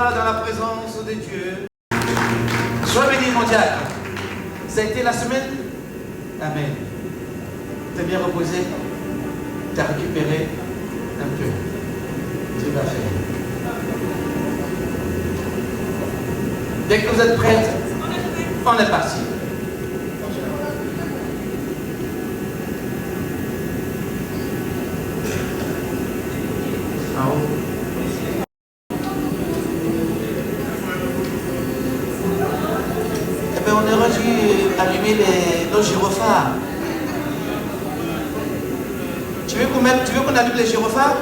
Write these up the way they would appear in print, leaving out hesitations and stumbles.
toi dans la présence de Dieu. Sois béni, mon diacre. Ça a été la semaine? Amen. T'es bien reposé? T'as récupéré un peu. Tu vas faire. Dès que vous êtes prêtes, on est parti. En haut. Eh bien, on aurait dû allumer nos gyrophares. Tu veux qu'on allume les gyrophares?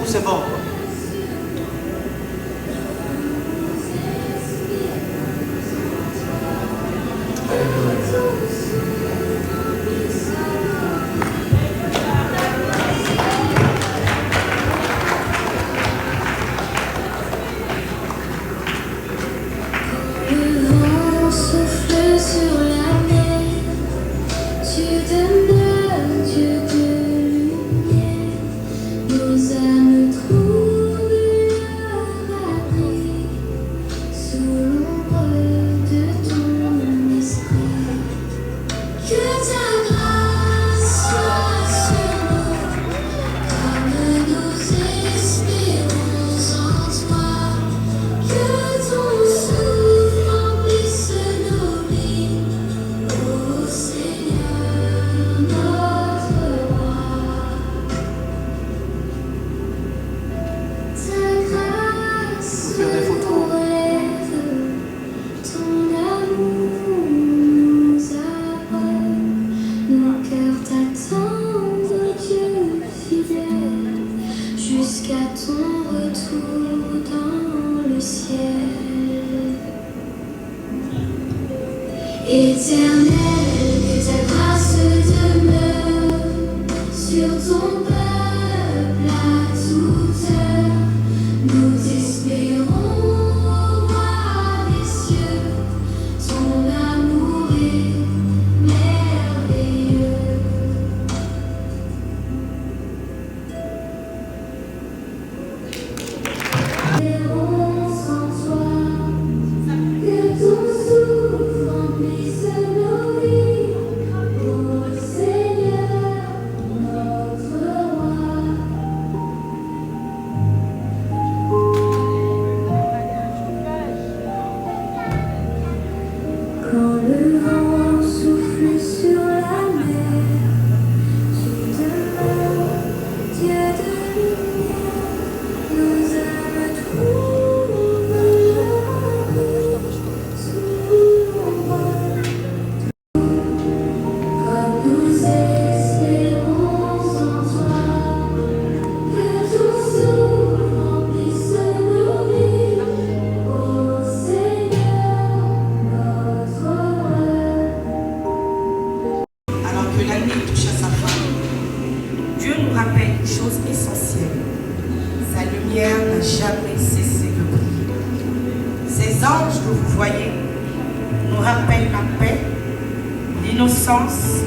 Ou c'est bon?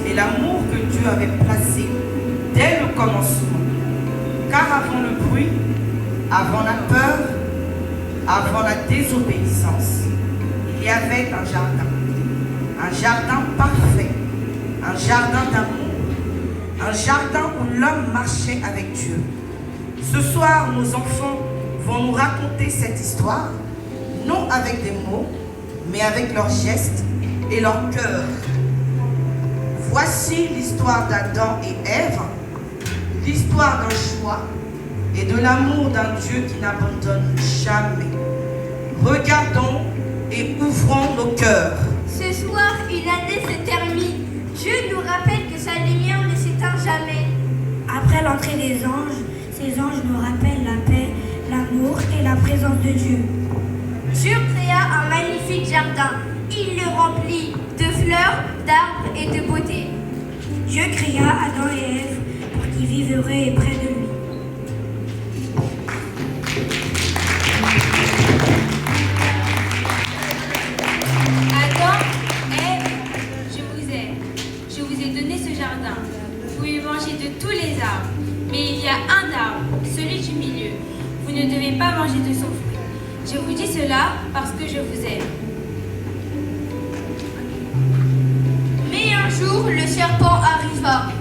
Et l'amour que Dieu avait placé dès le commencement. Car avant le bruit, avant la peur, avant la désobéissance, il y avait un jardin parfait, un jardin d'amour, un jardin où l'homme marchait avec Dieu. Ce soir, nos enfants vont nous raconter cette histoire, non avec des mots, mais avec leurs gestes et leur cœur. Voici l'histoire d'Adam et Ève, l'histoire d'un choix et de l'amour d'un Dieu qui n'abandonne jamais. Regardons et ouvrons nos cœurs. Ce soir, une année se termine. Dieu nous rappelle que sa lumière ne s'éteint jamais. Après l'entrée des anges, ces anges nous rappellent la paix, l'amour et la présence de Dieu. Dieu créa un magnifique jardin. Il le remplit de fleurs, d'arbres et de beauté. Dieu créa Adam et Ève pour qu'ils vivent heureux et près de lui. Adam, Ève, je vous ai donné ce jardin. Vous pouvez manger de tous les arbres, mais il y a un arbre, celui du milieu. Vous ne devez pas manger de son fruit. le serpent arriva.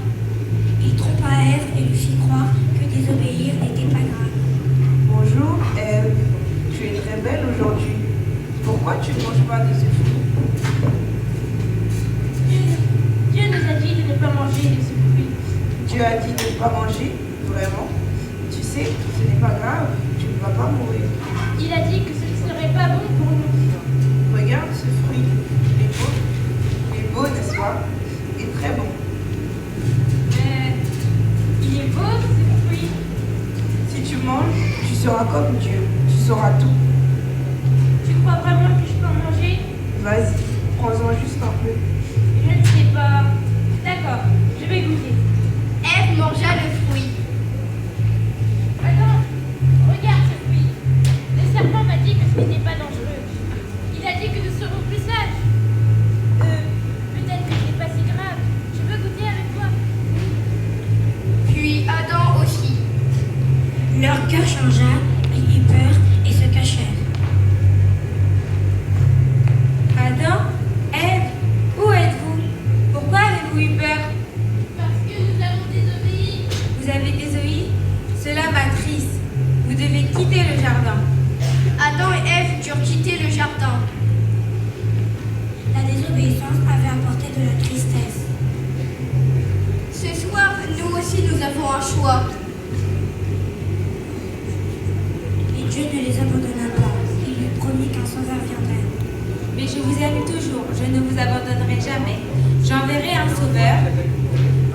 Il trompa Ève et lui fit croire que désobéir n'était pas grave. Bonjour Ève, tu es très belle aujourd'hui. Pourquoi tu ne manges pas de ce fruit? Dieu nous a dit de ne pas manger de ce fruit. Dieu a dit de ne pas manger? Vraiment? Tu sais, ce n'est pas grave, tu ne vas pas mourir. Il a dit que ce ne serait pas bon pour nous. Regarde ce fruit, il est beau, n'est-ce pas? Et très bon. Mais il est beau ce fruit. Si tu manges, tu seras comme Dieu, tu sauras tout. Tu crois vraiment que je peux en manger? Vas-y, prends-en juste un peu. Je ne sais pas. D'accord, je vais goûter. Ève mangea le fruit. Attends, regarde ce fruit. Le serpent m'a dit que ce n'était pas dangereux. Il a dit que nous serons plus sages. Peut-être que ce n'est pas si grave. Je veux goûter avec toi. Puis Adam aussi. Leur cœur changea, ils eurent peur et se cachèrent. Adam, Ève, où êtes-vous? Pourquoi avez-vous eu peur? Parce que nous avons désobéi. Vous avez désobéi? Cela m'attriste. Vous devez quitter le jardin. Adam et Ève durent quitter le jardin. La désobéissance avait apporté de la tristesse. Ce soir, nous aussi, nous avons un choix. Et Dieu ne les abandonna pas. Il lui promit qu'un sauveur viendrait. Mais je vous aime toujours. Je ne vous abandonnerai jamais. J'enverrai un sauveur.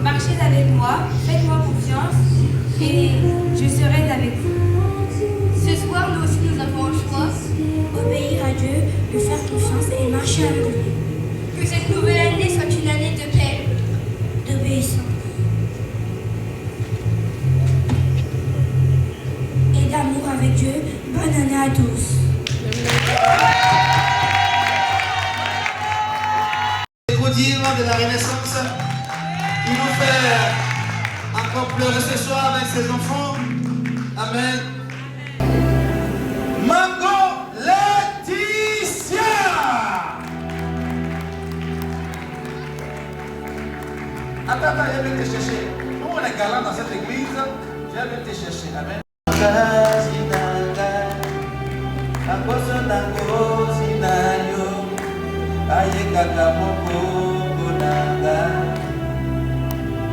Marchez avec moi. Faites-moi confiance. Et je serai avec vous. Ce soir, nous aussi, nous avons un choix. Obéir à Dieu, lui faire confiance et marcher avec lui. Que cette nouvelle année soit une année de paix. D'obéissance. Et d'amour avec Dieu. Bonne année à tous. L'écodive de la Renaissance qui nous fait encore pleurer ce soir avec ses enfants. Amen. Mango Laetitia. Attends, je vais te chercher. Nous, on est galants dans cette église. Je vais te chercher. Amen.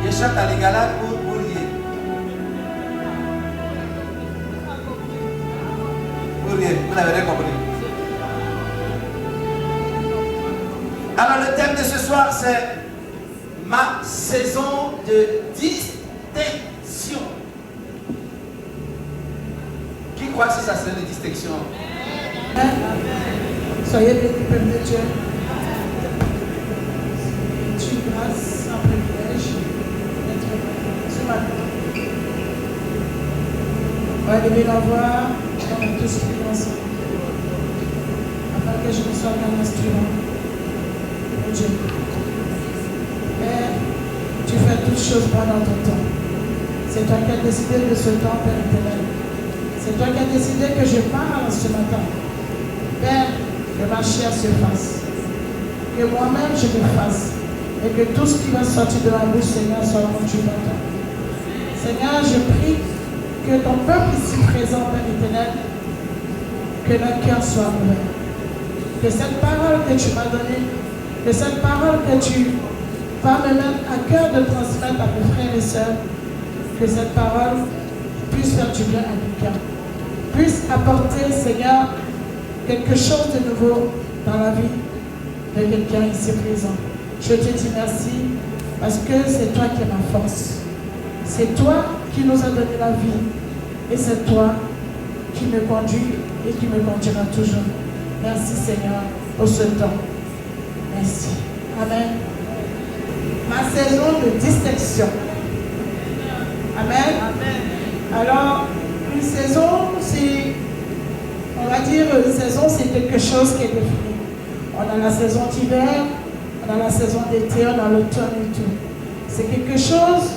Yeshata Ligala pour lier. Pour lier, vous n'avez rien compris. Alors le thème de ce soir c'est ma saison de distinction. Qui croit que c'est sa saison de distinction? Soyez bénis, Père de Dieu. C'est une grâce, un privilège d'être ce matin. On va lever la voix, on va tous prier ensemble. Afin que je ne sois qu'un instrument pour Dieu. Père, tu fais toutes choses bonnes en ton temps. C'est toi qui as décidé de ce temps, Père éternel. C'est toi qui as décidé que je parle ce matin. Père, que ma chair se fasse, que moi-même je me fasse, et que tout ce qui va sortir de ma bouche, Seigneur, soit rendu par toi. Seigneur, je prie que ton peuple ici présent, Père éternel, que notre cœur soit ouvert. Que cette parole que tu m'as donnée, que cette parole que tu vas me mettre à cœur de transmettre à mes frères et sœurs, que cette parole puisse faire du bien à mon cœur, puisse apporter, Seigneur, quelque chose de nouveau dans la vie de quelqu'un ici présent. Je te dis merci parce que c'est toi qui es ma force. C'est toi qui nous a donné la vie et c'est toi qui me conduis et qui me conduira toujours. Merci Seigneur pour ce temps. Merci. Amen. Ma saison de distinction. Amen. Amen. Alors, une saison, c'est... On va dire une saison, c'est quelque chose qui est défini. On a la saison d'hiver, on a la saison d'été, on a l'automne et tout. C'est quelque chose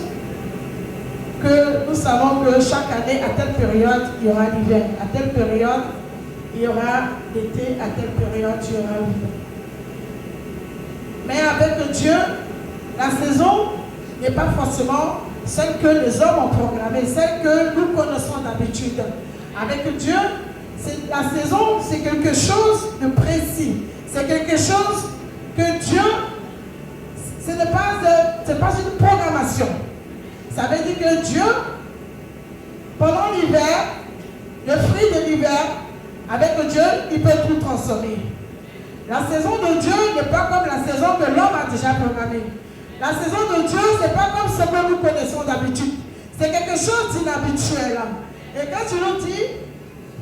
que nous savons que chaque année, à telle période, il y aura l'hiver. À telle période, il y aura l'été. À telle période, il y aura l'hiver. Mais avec Dieu, La saison n'est pas forcément celle que les hommes ont programmée, celle que nous connaissons d'habitude. Avec Dieu, la saison, c'est quelque chose de précis. C'est quelque chose que Dieu, ce n'est pas une programmation. Ça veut dire que Dieu, pendant l'hiver, le fruit de l'hiver, avec Dieu, il peut tout transformer. La saison de Dieu n'est pas comme la saison que l'homme a déjà programmée. La saison de Dieu, ce n'est pas comme ce que nous connaissons d'habitude. C'est quelque chose d'inhabituel. Et quand tu nous dis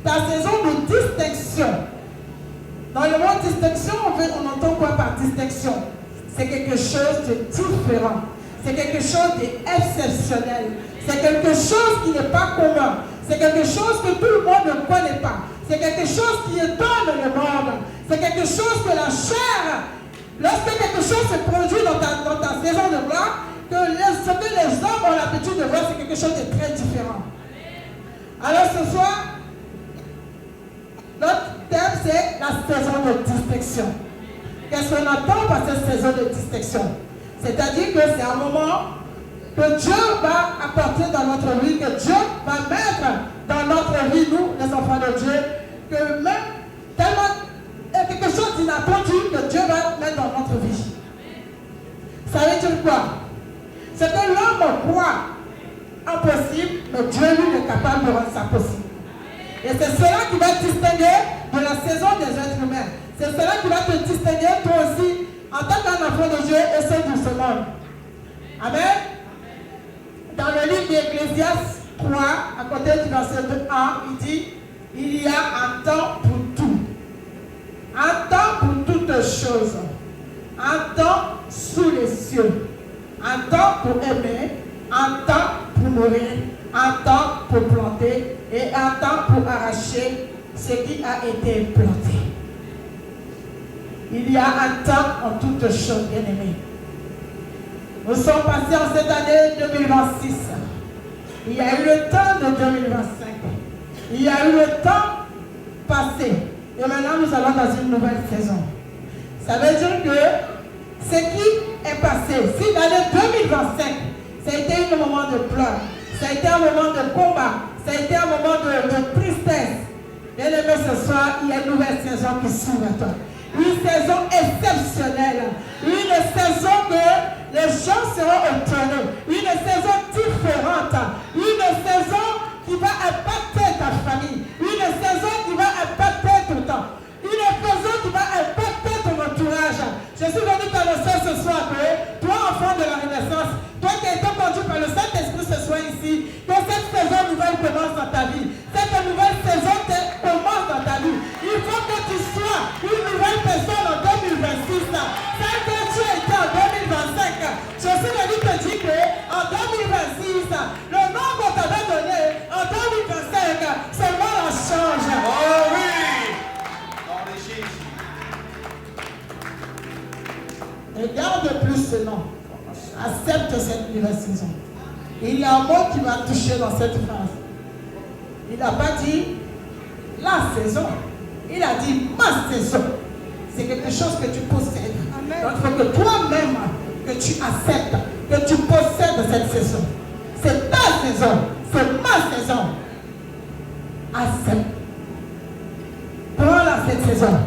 ta saison de distinction, dans le mot distinction, on entend quoi par distinction? C'est quelque chose de différent. C'est quelque chose d'exceptionnel. C'est quelque chose qui n'est pas commun. C'est quelque chose que tout le monde ne connaît pas. C'est quelque chose qui étonne le monde. C'est quelque chose que la chair, lorsque quelque chose se produit dans ta saison de gloire, ce que les hommes ont l'habitude de voir, c'est quelque chose de très différent. Alors ce soir, notre thème, c'est la saison de distinction. Qu'est-ce qu'on entend par cette saison de distinction? C'est-à-dire que c'est un moment que Dieu va apporter dans notre vie, que Dieu va mettre dans notre vie, nous, les enfants de Dieu, que même tellement quelque chose d'inattendu que Dieu va mettre dans notre vie. Ça veut dire quoi? C'est que l'homme croit impossible, mais Dieu lui est capable de rendre ça possible. Et c'est cela qui va te distinguer de la saison des êtres humains. C'est cela qui va te distinguer toi aussi en tant qu'un enfant de Dieu et ceux du monde. Amen. Dans le livre d'Ecclésiaste 3, à côté du verset 1, il dit, il y a un temps pour tout. Un temps pour toutes choses. Un temps sous les cieux. Un temps pour aimer. Un temps pour mourir. Un temps pour planter. Et un temps pour arracher ce qui a été planté. Il y a un temps en toutes choses, bien-aimés. Nous sommes passés en cette année 2026. Il y a eu le temps de 2025. Il y a eu le temps passé. Et maintenant, nous allons dans une nouvelle saison. Ça veut dire que ce qui est passé, si l'année 2025, ça a été un moment de pleurs, ça a été un moment de combat, ça a été un moment de tristesse. Bien-aimé, ce soir, il y a une nouvelle saison qui s'ouvre à toi. Une saison exceptionnelle. Une saison que les gens seront étonnés. Une saison différente. Une saison qui va impacter ta famille. Une saison qui va impacter ton temps. Une saison qui va impacter ton entourage. Je suis venu t'annoncer ce soir que toi, enfant de la Renaissance, toi qui as été conduit par le Saint-Esprit ce soir ici, que cette saison nouvelle commence dans ta vie. Cette nouvelle saison commence dans ta vie. Il faut que tu sois une nouvelle personne en 2026. Celle que tu as été en 2025. Je suis venu te dire qu'en 2026, le nom qu'on t'avait donné, en 2025, seulement la change. Oh oui! Dans les Jésus. Et garde plus ce nom. Accepte cette nouvelle saison. Il y a un mot qui m'a touché dans cette phrase. Il n'a pas dit la saison. Il a dit ma saison. C'est quelque chose que tu possèdes. Amen. Donc il faut que toi-même, que tu acceptes, que tu possèdes cette saison. C'est ta saison. C'est ma saison. Accepte. Prends-la cette saison.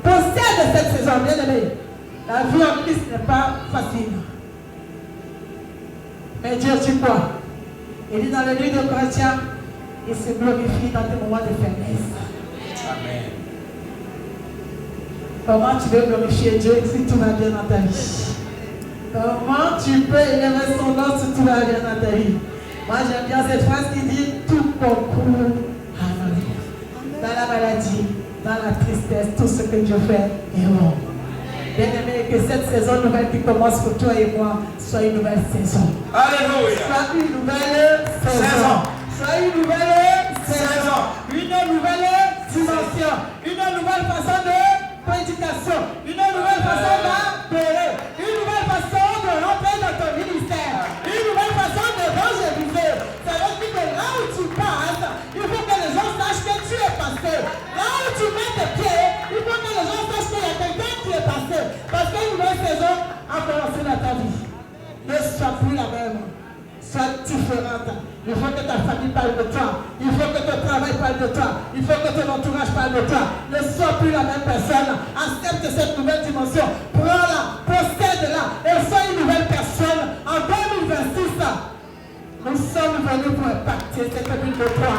Possède cette saison, bien aimé. La vie en Christ n'est pas facile. Mais Dieu, tu crois. Il dit dans le livre de Corinthiens, il se glorifie dans tes moments de faiblesse. Amen. Comment tu veux glorifier Dieu si tout va bien dans ta vie? Comment tu peux élever son nom si tout va bien dans ta vie? Moi j'aime bien cette phrase qui dit tout concourt à nos vies. Dans la maladie, dans la tristesse, tout ce que Dieu fait est bon. Bien-aimé, que cette saison nouvelle qui commence pour toi et moi soit une nouvelle saison. Alléluia. Soit une nouvelle saison. Soit une nouvelle saison. Une nouvelle dimension. Une nouvelle façon de prédication. Une nouvelle façon d'adorer. Une nouvelle façon de rentrer dans ton ministère. Une nouvelle façon d'évangéliser. Ça veut dire que là où tu passes, il faut que les gens sachent que tu es passé. Là où tu mets tes pieds, il faut que les gens sachent qu'il y a quelqu'un qui est passé. Parce qu'une nouvelle nouvelle saison a commencé dans ta vie. Ne sois plus la même. Sois différente. Il faut que ta famille parle de toi. Il faut que ton travail parle de toi. Il faut que ton entourage parle de toi. Ne sois plus la même personne. Accepte cette nouvelle dimension. Prends-la, possède-la et sois une nouvelle personne. En 2026, nous sommes venus pour impacter cette ville de toi.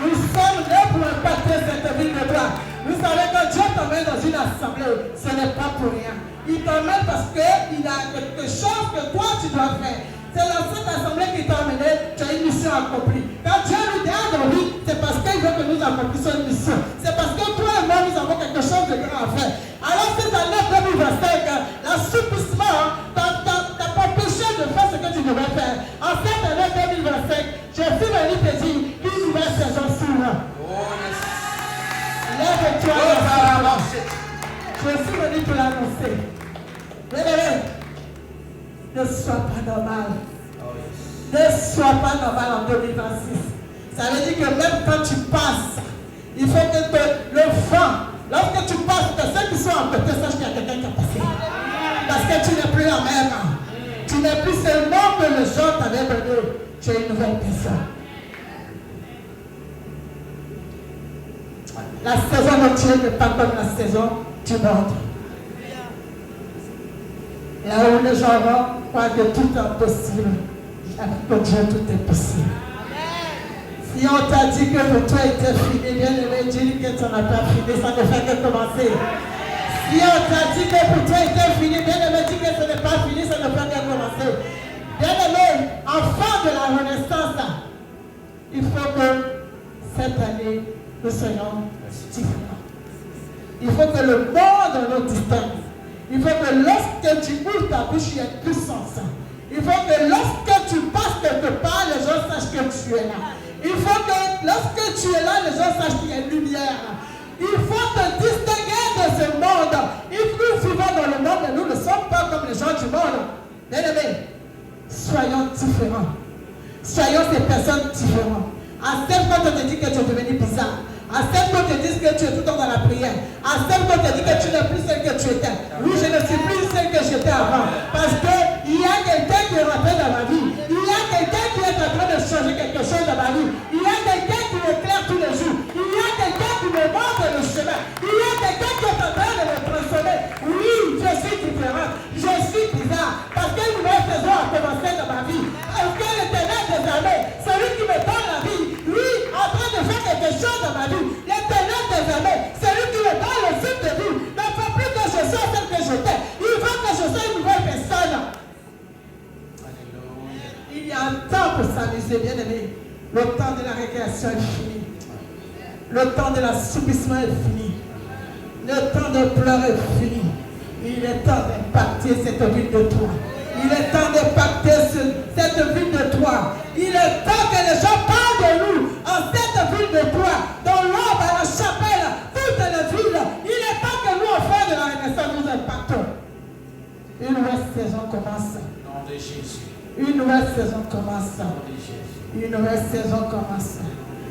Nous sommes là pour impacter cette ville de toi. Vous savez que Dieu t'emmène dans une assemblée, ce n'est pas pour rien. Il t'emmène parce qu'il a quelque chose que toi tu dois faire. C'est dans cette assemblée qui t'a emmené, tu as une mission accomplie. Quand Dieu nous garde en vie, c'est parce qu'il veut que nous accomplissions une mission. C'est parce que toi et moi, nous avons quelque chose de grand à faire. Alors cette année 2025, l'assouplissement t'a pas empêché de faire ce que tu devais faire. En cette année 2025, je suis venu te dire qu'une nouvelle saison s'ouvre. Lève-toi. Je suis venu te l'annoncer. Ne sois pas normal. Ne sois pas normal en 2026. Ça veut dire que même quand tu passes, il faut que le vent, lorsque tu passes, que ceux qui sont à côté sachent qu'il y a quelqu'un qui a passé. Parce que tu n'es plus la même. Tu n'es plus seulement que le gens t'avaient donné. Tu es une nouvelle personne. La saison de Dieu n'est pas comme la saison du monde. Là où les gens croient que tout est possible, avec Dieu tout est possible. Si on t'a dit que pour toi était fini, bien aimé, dis que tu n'as pas fini, ça ne fait que commencer. Si on t'a dit que pour toi était fini, bien aimé, dis que ce n'est pas fini, ça ne fait que commencer. Bien aimé, enfant de la renaissance, il faut que cette année, nous soyons différents. Il faut que le monde nous distingue. Il faut que lorsque tu ouvres ta bouche, il y ait puissance. Il faut que lorsque tu passes quelque part, les gens sachent que tu es là. Il faut que lorsque tu es là, les gens sachent qu'il y a une lumière. Il faut te distinguer de ce monde. Nous vivons dans le monde et nous ne sommes pas comme les gens du monde. Bien aimés, soyons différents. Soyons ces personnes différentes. Accepte quand on te dit que tu es devenu bizarre. Accepte qu'on te dise que tu es tout le temps dans la prière. Accepte qu'on te dise que tu n'es plus celle que tu étais. Oui, je ne suis plus celle que j'étais avant. Parce qu'il y a quelqu'un qui est rentré dans ma vie. Il y a quelqu'un qui est en train de changer quelque chose dans ma vie. Il y a quelqu'un qui m'éclaire tous les jours. Il y a quelqu'un qui me montre le chemin. Il y a quelqu'un qui est en train de me transformer. Oui, je suis différent. Je suis bizarre. Parce qu'une nouvelle saison a commencé dans ma vie. Parce que l'Éternel des armées, celui qui me donne la vie, lui, en train de faire quelque chose dans ma vie. L'Éternel des armées, celui qui me donne le fil de vie, ne faut plus que je sois celle que j'étais. Il veut que je sois une nouvelle personne. Il y a un temps pour s'amuser, bien aimé. Le temps de la récréation est fini. Le temps de l'assouplissement est fini. Le temps de pleurer est fini. Il est temps d'impacter cette ville de toi. Il est temps d'impacter cette ville de toi. Il est temps que les gens parlent de nous en cette ville de toi. Dans l'ombre, à la chapelle, toute la ville. Il est temps que nous, enfants de la Renaissance, nous impactons. Une nouvelle saison commence. Nom de Jésus. Une nouvelle saison commence. Nom de Jésus. Une nouvelle saison commence.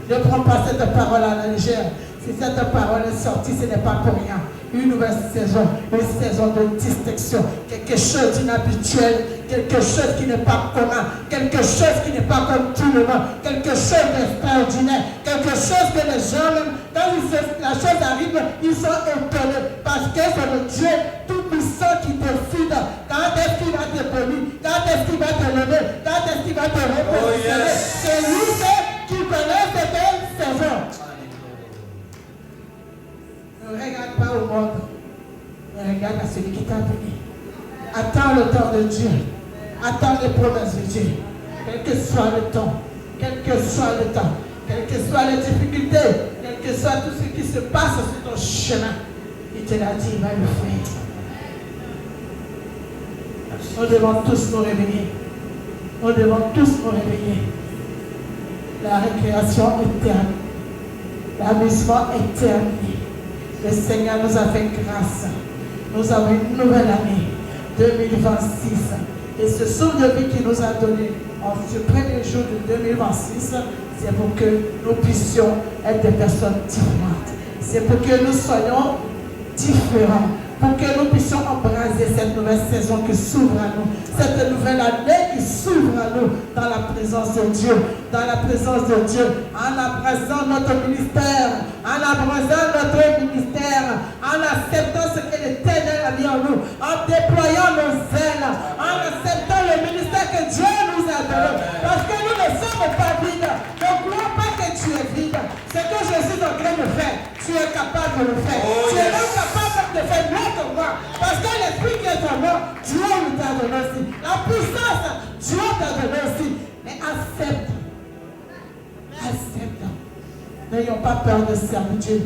Ne prends pas cette parole à la légère. Si cette parole est sortie, ce n'est pas pour rien. Une nouvelle saison, une saison de distinction, quelque chose d'inhabituel, quelque chose qui n'est pas commun, quelque chose qui n'est pas comme tout le monde, quelque chose d'extraordinaire, quelque chose que les gens, même, quand la chose arrive, ils sont étonnés parce que c'est le Dieu tout-puissant qui décide quand est-ce qu'il va te bénir, quand est-ce qu'il va te lever, quand est-ce qu'il va te repositionner. C'est lui qui connaît cette saison. Ne regarde pas au monde, mais regarde à celui qui t'a béni. Attends le temps de Dieu. Attends les promesses de Dieu. Quel que soit le temps, quel que soit le temps, quelles que soient les difficultés, quel que soit tout ce qui se passe sur ton chemin, il te l'a dit, il va le faire. Nous devons tous nous réveiller. Nous devons tous nous réveiller. La récréation est terminée. L'amusement est terminé. Le Seigneur nous a fait grâce. Nous avons une nouvelle année, 2026. Et ce souffle de vie qu'il nous a donné en ce premier jour de 2026, c'est pour que nous puissions être des personnes différentes. C'est pour que nous soyons différents. Pour que nous puissions embraser cette nouvelle saison qui s'ouvre à nous, cette nouvelle année qui s'ouvre à nous dans la présence de Dieu, dans la présence de Dieu, en abraçant notre ministère, en acceptant ce que l'Éternel a mis en nous, en déployant nos ailes, en acceptant le ministère que Dieu nous a donné. Parce que nous ne sommes pas vides. Ne crois pas que tu es vide. Ce que je suis en train de faire, tu es capable de le faire. Tu es même capable de faire mieux que moi. Parce que l'esprit qui est en moi, Dieu nous t'a donné aussi. La puissance, Dieu t'a donné aussi. Mais accepte. Accepte. N'ayons pas peur de servir Dieu.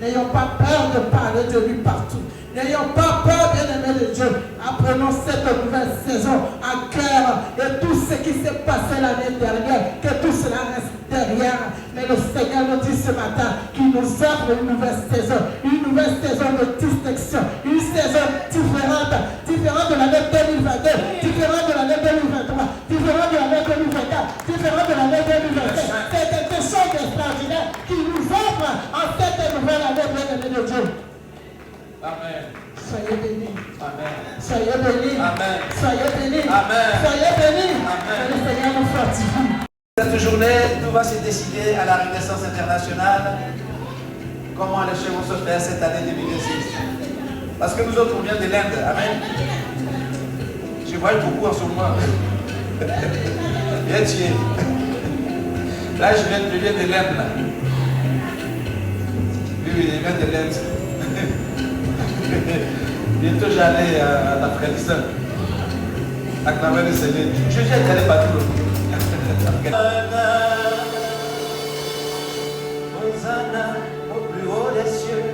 N'ayons pas peur de parler de lui partout. N'ayons pas peur, bien-aimés de Dieu. Apprenons cette nouvelle saison à cœur et tout ce qui s'est passé l'année dernière, que tout cela reste derrière. Mais le Seigneur nous dit ce matin qu'il nous offre une nouvelle saison de distinction, une saison différente de l'année 2022, différente de l'année 2023, différente de l'année 2024, différente de l'année 2025. C'est quelque chose d'extraordinaire qui nous offre en cette nouvelle année, bien-aimés de Dieu. Amen. Soyez bénis. Amen. Soyez bénis. Amen. Soyez bénis. Amen. Soyez bénis. Amen. Que le Seigneur nous fortifie. Cette journée, tout va se décider à la Renaissance internationale. Comment les choses vont se faire cette année 2026. Parce que nous autres, on vient de l'Inde. Amen. Je vois beaucoup en ce moment. Bien tué. Là, je viens de l'Inde. Oui, je viens de l'Inde. Bientôt j'allais en Afghanistan. Acclamer le Seigneur. Je suis allé partout. Hosanna au plus haut des cieux.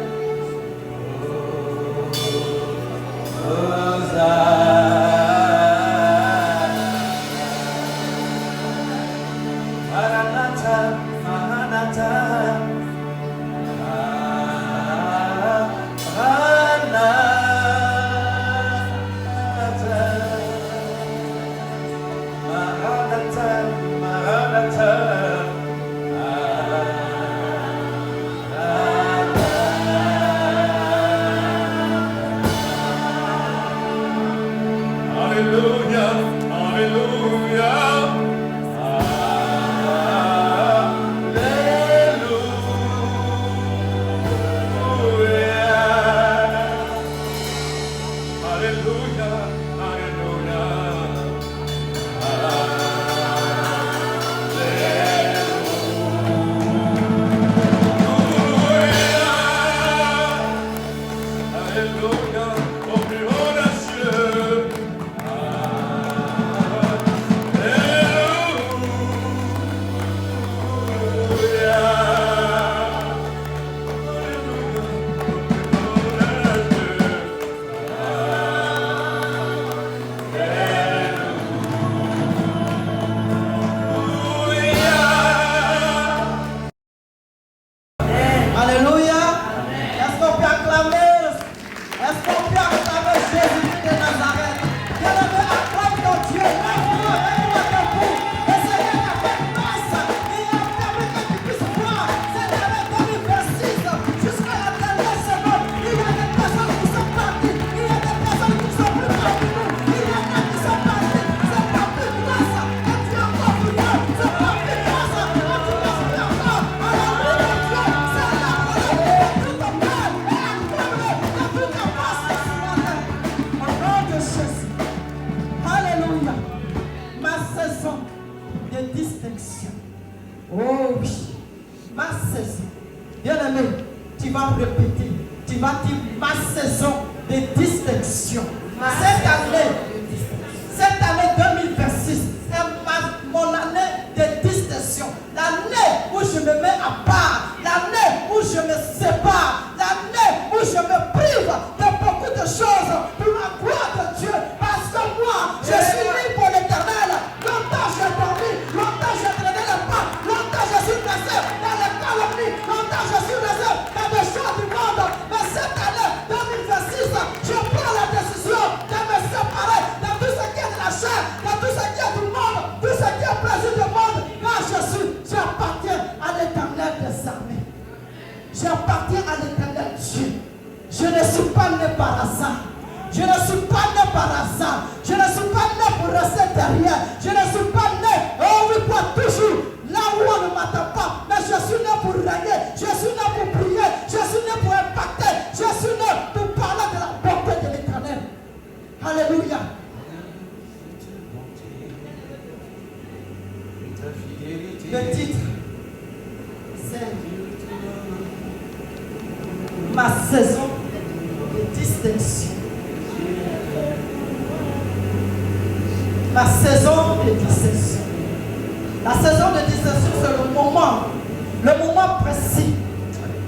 Maranatha, Maranatha. J'appartiens à l'Éternel Dieu. Je ne suis pas né par hasard. Je ne suis pas né par hasard. Je ne suis pas né pour rester derrière. Je ne suis pas né, oh oui, pour toujours là où on ne m'attend pas. Mais je suis né pour régner. Je suis né pour prier. Je suis né pour impacter. Je suis né pour parler de la bonté de l'Éternel. Alléluia. Le titre, c'est ma saison de distinction. Ma saison de distinction. La saison de distinction, c'est le moment précis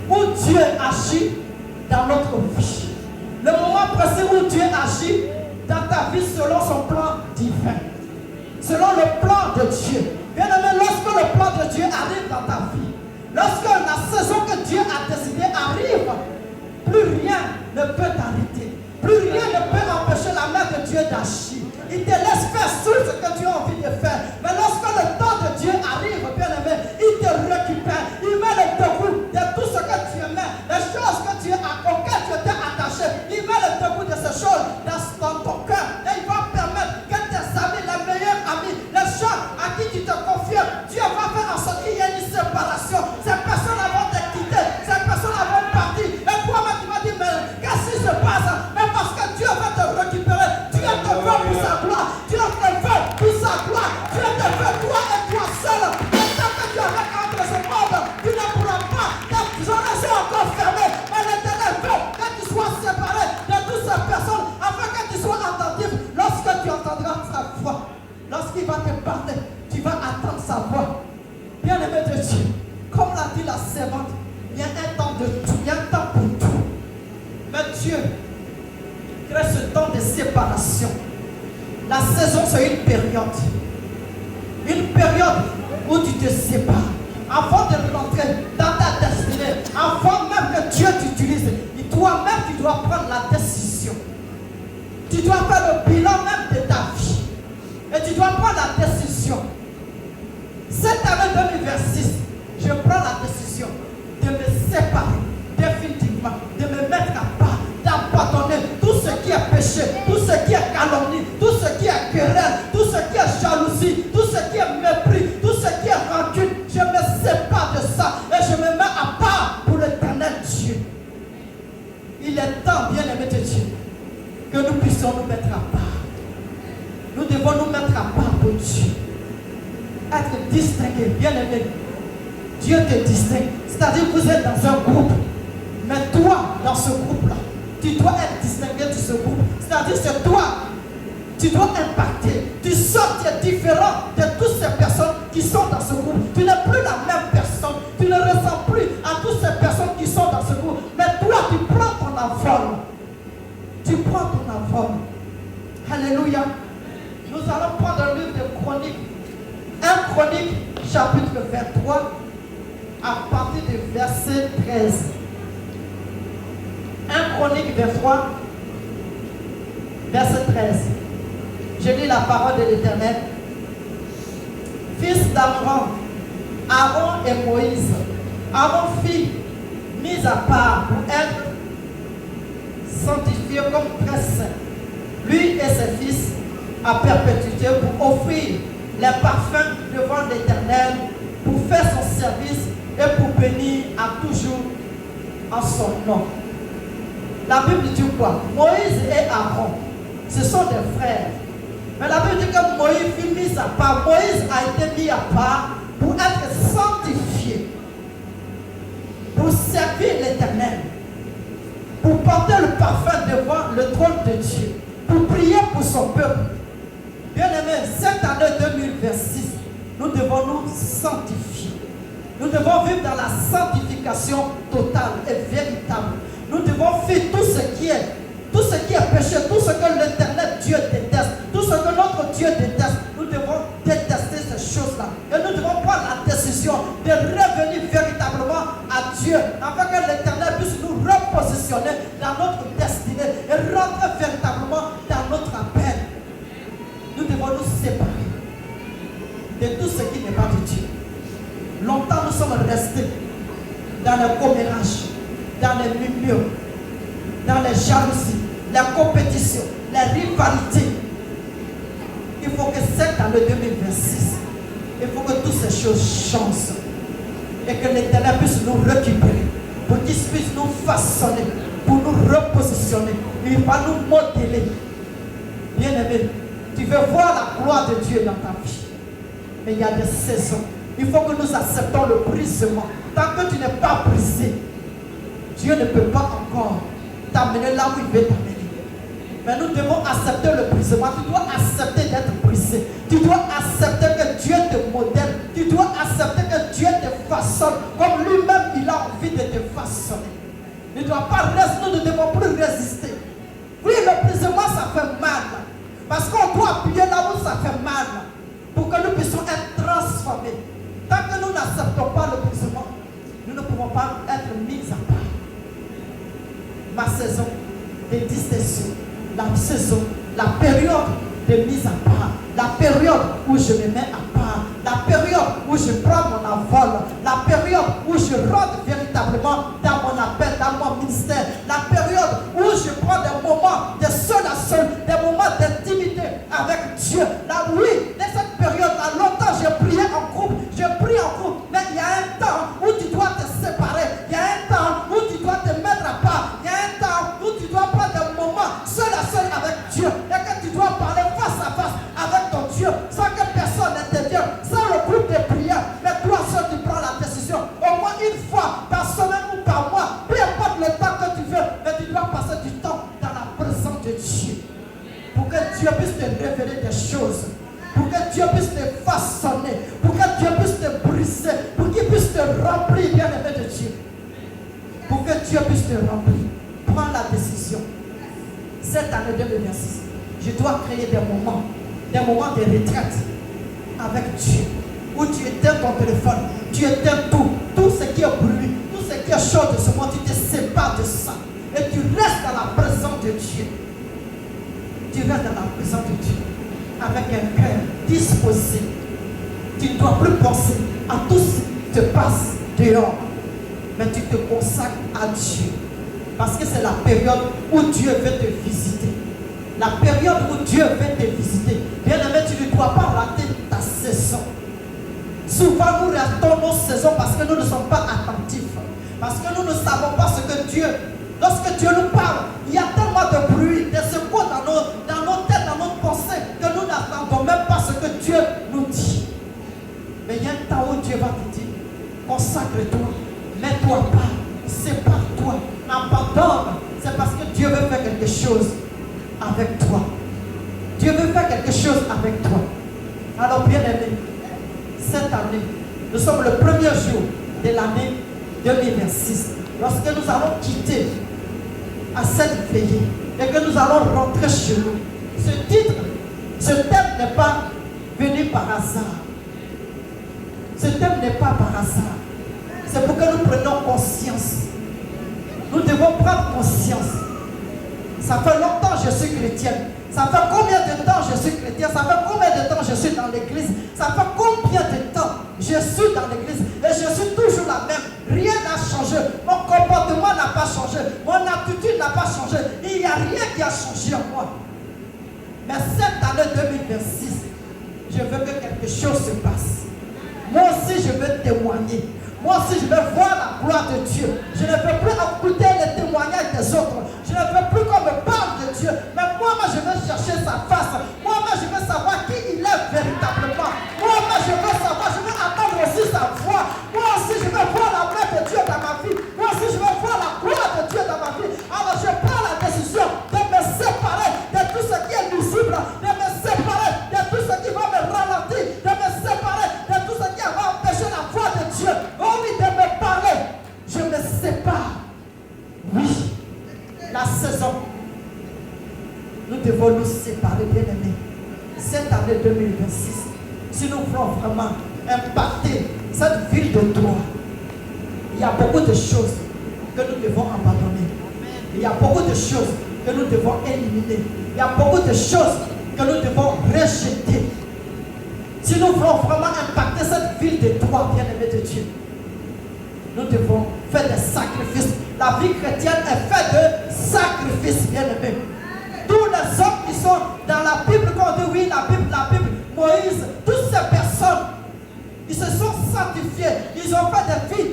où Dieu agit dans notre vie. Le moment précis où Dieu agit dans ta vie selon son plan divin. Selon le plan de Dieu. Bien aimé, lorsque le plan de Dieu arrive dans ta vie, lorsque la saison que Dieu a décidée arrive, plus rien ne peut t'arrêter. Plus rien ne peut empêcher la main de Dieu d'agir. Il te laisse faire tout ce que tu as envie de faire. Mais lorsque le temps de Dieu arrive, bien aimé, il te récupère. Il met le debout de tout ce que tu aimais. Les choses auxquelles tu étais attaché. Il met le debout de ces choses dans ton cœur. Et il va permettre que tes amis, les meilleurs amis, les gens à qui tu te confies, Dieu va faire en sorte qu'il y ait une séparation. Ces personnes vont te quitter. Ces personnes vont partir. Et toi-même, tu vas dire, mais qu'est-ce qui se passe? Mais parce que Dieu va te récupérer. Dieu te veut pour sa gloire. Dieu te veut pour sa gloire. Dieu te veut toi et toi seul. Et tant que tu arrêtes entre ce monde, tu ne pourras pas. Tes oreilles sont encore fermées. Mais l'Éternel veut que tu sois séparé de toutes ces personnes afin que tu sois attentif. Lorsque tu entendras sa voix, lorsqu'il va te parler, tu vas attendre sa voix. Bien-aimé de Dieu, comme l'a dit la servante, il y a un temps de tout, il y a un temps pour tout. Mais Dieu crée ce temps de séparation. La saison, c'est une période. Une période où tu te sépares. Avant de rentrer dans ta destinée, avant même que Dieu t'utilise, toi-même tu dois prendre la décision. Tu dois faire le bilan même de ta vie. Et tu dois prendre la décision. Cette année 2026, je prends la décision de me séparer définitivement, de me mettre à part, d'abandonner tout ce qui est péché, tout ce qui est calomnie, tout ce qui est querelle, tout ce qui est jalousie, tout ce qui est mépris, tout ce qui est rancune. Je me sépare de ça et je me mets à part pour l'Éternel Dieu. Il est temps, bien-aimé de Dieu, que nous puissions nous mettre à part. Nous devons nous mettre à part pour Dieu. Être distingué, bien-aimé. Dieu te distingue. C'est-à-dire que vous êtes dans un groupe. Mais toi, dans ce groupe-là, tu dois être distingué de ce groupe. C'est-à-dire que c'est toi. Tu dois impacter. Tu sors, tu es différent de toutes ces personnes qui sont dans ce groupe. Tu n'es plus la même personne. Tu ne ressembles plus à toutes ces personnes qui sont dans ce groupe. Mais toi, tu prends ton envol. Tu prends ton envol. Alléluia. Nous allons prendre le livre de Chroniques. 1 Chronique, chapitre 23, à partir du verset 13. 1 Chronique 23, verset 13. Je lis la parole de l'Éternel. Fils d'Aaron, Aaron et Moïse, Aaron fut mis à part pour être sanctifié comme très saint. Lui et ses fils à perpétuité pour offrir les parfums devant l'Éternel, pour faire son service et pour bénir à toujours en son nom. La Bible dit quoi? Moïse et Aaron, ce sont des frères. Mais la Bible dit que Moïse fut mis à part. Moïse a été mis à part pour être sanctifié, pour servir l'Éternel, pour porter le parfum devant le trône de Dieu, pour prier pour son peuple. Bien-aimés, cette année 2026, nous devons nous sanctifier. Nous devons vivre dans la sanctification totale et véritable. Nous devons faire tout ce qui est péché, tout ce que l'Éternel Dieu déteste, tout ce que notre Dieu déteste. Nous devons détester ces choses-là. Et nous devons prendre la décision de revenir véritablement à Dieu, afin que l'Éternel puisse nous repositionner dans notre destinée et rentrer véritablement dans notre appel. Nous devons nous séparer de tout ce qui n'est pas de Dieu. Longtemps nous sommes restés dans le commérage, dans les murmures, dans les jalousies, les compétitions, les les rivalités. Il faut que cette année 2026, il faut que toutes ces choses changent. Et que l'Éternel puisse nous récupérer, pour qu'il puisse nous façonner, pour nous repositionner. Il va nous modeler. Bien-aimé, tu veux voir la gloire de Dieu dans ta vie. Mais il y a des saisons. Il faut que nous acceptons le brisement. Tant que tu n'es pas brisé, Dieu ne peut pas encore t'amener là où il veut t'amener. Mais nous devons accepter le brisement. Tu dois accepter d'être brisé. Tu dois accepter que Dieu te modèle. Tu dois accepter que Dieu te façonne comme lui-même il a envie de te façonner. Nous ne devons plus résister. Oui, le brisement ça fait mal. Parce qu'on doit appuyer là où ça fait mal. Pour que nous puissions être transformés. Tant que nous n'acceptons pas le brisement, nous ne pouvons pas être mis à part. Ma saison de distinction, la saison, la période de mise à part, la période où je me mets à part, la période où je prends mon envol, la période où je rentre véritablement dans mon appel, dans mon ministère, la période où je prends des moments de seul à seul, des moments d'intimité avec Dieu. Là, oui, dans cette période-là, longtemps j'ai prié en groupe, mais il y a un temps où tu dois te séparer, il y a un temps où tu dois te mettre à part, il y a un temps où tu dois prendre des moments seul à seul avec Dieu, et que tu dois parler face à face avec ton Dieu, sans que personne n'intervienne, sans le groupe de prière, mais toi seul tu prends la décision, au moins une fois par semaine ou par mois, peu importe le temps que tu veux, mais tu dois passer du temps dans la présence de Dieu, pour que Dieu puisse te révéler des choses, pour que Dieu puisse te façonner, pour que Dieu puisse te briser, pour qu'il puisse te remplir, bien-aimé de Dieu. Pour que Dieu puisse te remplir. Prends la décision. Cette année 2026, je dois créer des moments de retraite avec Dieu, où tu éteins ton téléphone, tu éteins tout ce qui est bruit, tout ce qui est chaud de ce monde, tu te sépares de ça. Et tu restes dans la présence de Dieu. Tu restes dans la présence de Dieu. Avec un cœur disposé. Tu ne dois plus penser à tout ce qui te passe dehors. Mais tu te consacres à Dieu. Parce que c'est la période où Dieu veut te visiter. La période où Dieu veut te visiter. Bien-aimé, tu ne dois pas rater ta saison. Souvent nous ratons nos saisons parce que nous ne sommes pas attentifs. Parce que nous ne savons pas ce que Dieu... Lorsque Dieu nous parle, il y a tellement de bruit, de secours dans nos têtes, dans nos pensées, que nous n'attendons même pas ce que Dieu nous dit. Mais il y a un temps où Dieu va te dire, consacre-toi, mets-toi pas, sépare-toi, abandonne. C'est parce que Dieu veut faire quelque chose avec toi. Dieu veut faire quelque chose avec toi. Alors bien aimé, cette année, nous sommes le premier jour de l'année 2026. Lorsque nous allons quitter à cette veillée et que nous allons rentrer chez nous, ce titre, ce thème n'est pas venu par hasard. Ce thème n'est pas par hasard. C'est pour que nous prenions conscience. Nous devons prendre conscience. Ça fait longtemps que je suis chrétienne. Ça fait combien de temps je suis chrétien? Ça fait combien de temps je suis dans l'église? Ça fait combien de temps je suis dans l'église? Et je suis toujours la même. Rien n'a changé. Mon comportement n'a pas changé. Mon attitude n'a pas changé. Il n'y a rien qui a changé en moi. Mais cette année 2026, je veux que quelque chose se passe. Moi aussi, je veux témoigner. Moi aussi, je veux voir la gloire de Dieu. Je ne veux plus écouter les témoignages des autres. Je ne veux plus qu'on me parle de Dieu. Mais moi, je veux chercher sa face. Moi, je veux savoir qui il est véritablement. Moi, je veux savoir, je veux entendre aussi sa voix. Moi aussi, je veux voir la main de Dieu dans ma vie. Moi aussi, je veux voir la gloire de Dieu dans ma vie. Alors, je prends la décision de me séparer de tout ce qui est nuisible, de me séparer de tout ce qui va me ralentir, de me séparer de tout ce qui va empêcher la voix de Dieu. Envie de me parler, je me sépare. Oui, la saison, nous devons nous séparer, bien aimés. Cette année 2026, si nous voulons vraiment impacter cette ville de toi, il y a beaucoup de choses que nous devons abandonner. Il y a beaucoup de choses que nous devons éliminer. Il y a beaucoup de choses que nous devons rejeter. Si nous voulons vraiment impacter cette ville de toi, bien aimé de Dieu, nous devons faire des sacrifices. La vie chrétienne est faite de sacrifices, bien aimés. Tous les hommes qui sont dans la Bible, quand on dit oui, la Bible, Moïse, toutes ces personnes, ils se sont sanctifiés, ils ont fait des vies,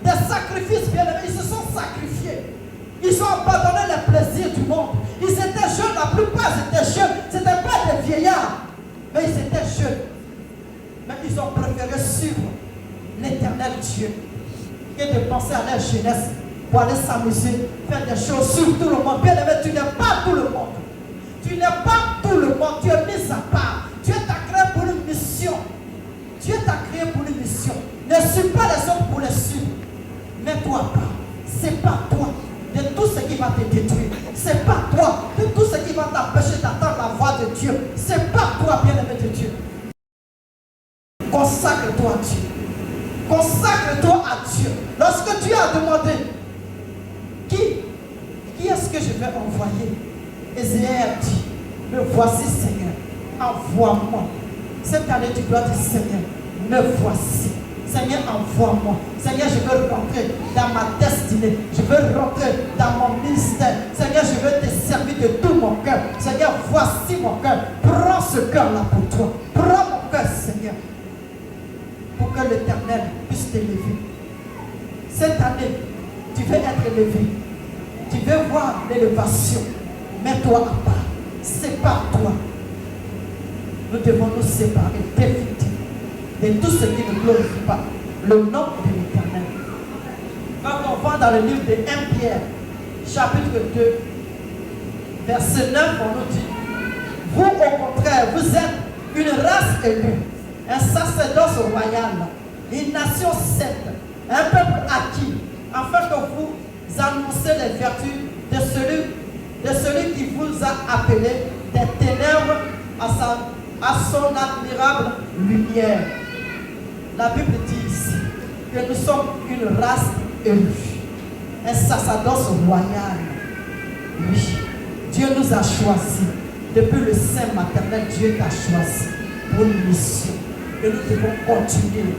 des sacrifices bien-aimés, ils se sont sacrifiés. Ils ont abandonné les plaisirs du monde. Ils étaient jeunes, la plupart étaient jeunes, ce n'étaient pas des vieillards, mais ils étaient jeunes. Mais ils ont préféré suivre l'éternel Dieu que de penser à leur jeunesse pour aller s'amuser, faire des choses sur tout le monde. Bien aimé, tu n'es pas tout le monde. Tu n'es pas tout le monde. Tu es mis à part. Dieu t'a créé pour une mission. Dieu t'a créé pour une mission. Ne suis pas les autres pour les suivre. Mets-toi à part. C'est pas toi de tout ce qui va te détruire. C'est pas toi de tout ce qui va t'empêcher d'attendre la voix de Dieu. C'est pas toi, bien-aimé de Dieu. Consacre-toi à Dieu. Consacre-toi à Dieu. Lorsque Dieu a demandé qui est-ce que je vais envoyer, Ésaïe a dit, me voici Seigneur, envoie-moi. Cette année tu dois dire Seigneur, me voici. Seigneur, envoie-moi. Seigneur, je veux rentrer dans ma destinée. Je veux rentrer dans mon ministère. Seigneur, je veux te servir de tout mon cœur. Seigneur, voici mon cœur. Prends ce cœur-là pour toi. Prends mon cœur, Seigneur, pour que l'Éternel puisse t'élever. Cette année, tu veux être élevé. Tu veux voir l'élévation. Mets-toi à part. Sépare-toi. Nous devons nous séparer définitivement de tout ce qui ne glorifie pas le nom de l'Éternel. Quand on va dans le livre de 1 Pierre, chapitre 2, verset 9, on nous dit, vous au contraire, vous êtes une race élue, un sacerdoce royal, une nation sainte, un peuple acquis, afin que vous annoncez les vertus de celui qui vous a appelé des ténèbres à son admirable lumière. La Bible dit ici que nous sommes une race élue, un sacerdoce royal. Oui, Dieu nous a choisis. Depuis le sein maternel, Dieu t'a choisi pour une mission. Et nous devons continuer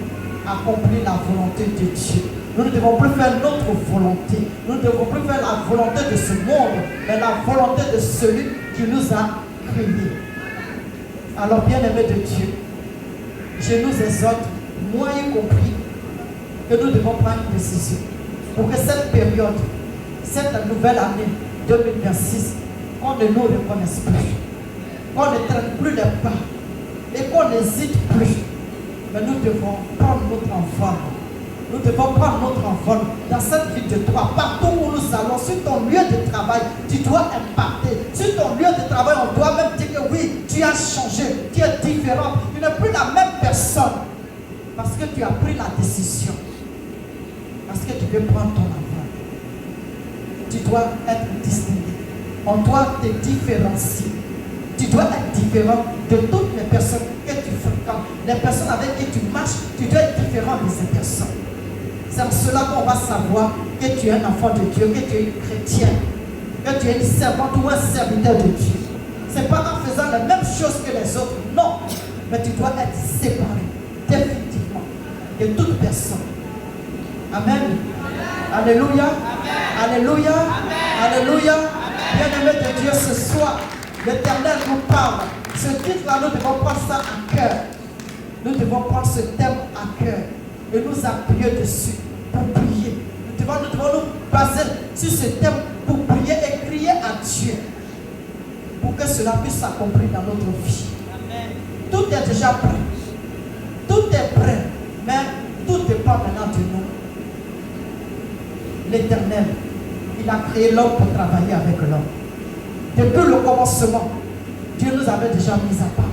à accomplir la volonté de Dieu. Nous ne devons plus faire notre volonté. Nous ne devons plus faire la volonté de ce monde, mais la volonté de celui qui nous a créés. Alors, bien-aimés de Dieu, je nous exhorte, moi y compris, que nous devons prendre une décision pour que cette période, cette nouvelle année 2026, qu'on ne nous reconnaisse plus, qu'on ne traîne plus les pas et qu'on n'hésite plus. Mais nous devons prendre notre envol. Nous devons prendre notre envol dans cette vie de toi. Partout où nous allons, sur ton lieu de travail, tu dois impacter. Sur ton lieu de travail, on doit même dire que oui, tu as changé, tu es différent. Tu n'es plus la même personne. Parce que tu as pris la décision. Parce que tu veux prendre ton envol. Tu dois être distingué. On doit te différencier. Tu dois être différent de toutes les personnes que tu fréquentes. Les personnes avec qui tu marches, tu dois être différent de ces personnes. C'est en cela qu'on va savoir que tu es un enfant de Dieu, que tu es une chrétienne, que tu es une servante ou un serviteur de Dieu. Ce n'est pas en faisant la même chose que les autres, non. Mais tu dois être séparé, définitivement, de toute personne. Amen. Alléluia. Amen. Alléluia. Amen. Alléluia. Bien-aimé de Dieu, ce soir, l'Éternel nous parle. Ce titre-là, nous devons prendre ça à cœur. Nous devons prendre ce thème à cœur et nous appuyer dessus pour prier. Nous devons nous baser sur ce thème pour prier et crier à Dieu pour que cela puisse s'accomplir dans notre vie. Amen. Tout est déjà prêt. Tout est prêt. Mais tout dépend maintenant de nous. L'Éternel, il a créé l'homme pour travailler avec l'homme. Depuis le commencement, Dieu nous avait déjà mis à part.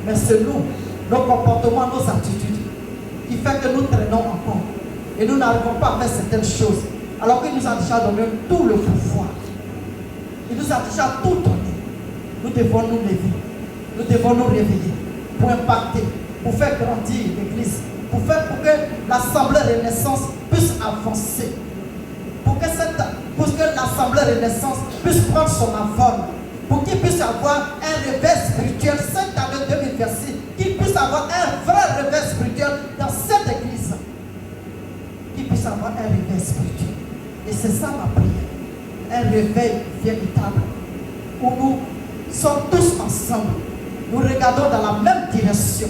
Mais c'est nous, nos comportements, nos attitudes, qui fait que nous traînons encore. Et nous n'arrivons pas à faire certaines choses. Alors qu'il nous a déjà donné tout le pouvoir. Il nous a déjà tout donné. Nous devons nous lever. Nous devons nous réveiller pour impacter, pour faire grandir l'Église, pour que l'Assemblée Renaissance puisse avancer. Pour que l'Assemblée Renaissance puisse prendre son envol. Pour qu'il puisse avoir un réveil spirituel cette année 2026. Qu'il puisse avoir un vrai réveil spirituel dans cette église. Qu'il puisse avoir un réveil spirituel. Et c'est ça ma prière. Un réveil véritable. où nous sommes tous ensemble. Nous regardons dans la même direction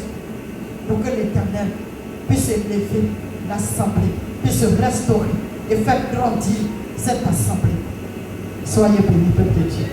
pour que l'Éternel puisse élever l'assemblée, puisse restaurer et faire grandir cette assemblée. Soyez bénis, peuple de Dieu.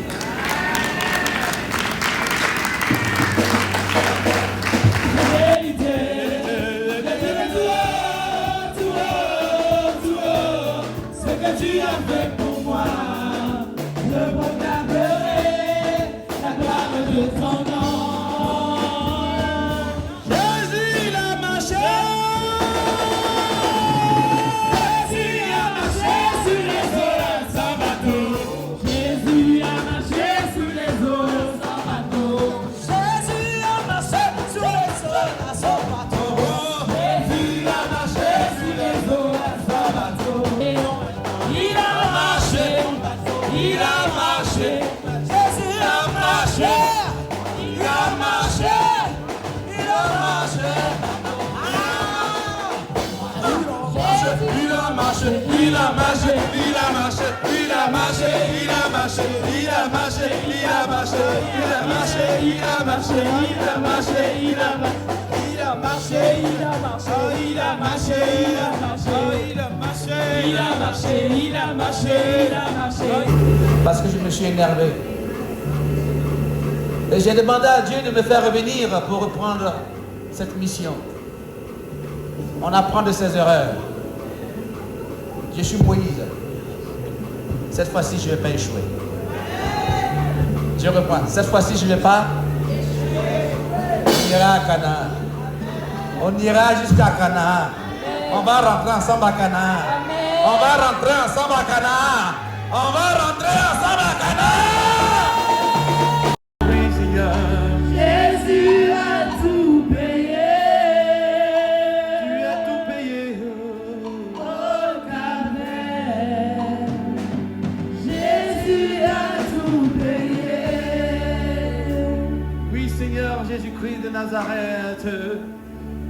Parce que je me suis énervé. Et j'ai demandé à Dieu de me faire revenir pour reprendre cette mission. On apprend de ses erreurs. Je suis Moïse. Cette fois-ci, je ne vais pas échouer. Je reprends. Cette fois-ci, je ne vais pas. On ira à Canaan. On ira jusqu'à Canaan. On va rentrer ensemble à Canaan. On va rentrer ensemble à Canaan. On va rentrer ensemble à Canaan. Oui, Seigneur. Jésus a tout payé. Tu as tout payé. Au Calvaire. Jésus a tout payé. Oui, Seigneur Jésus-Christ de Nazareth,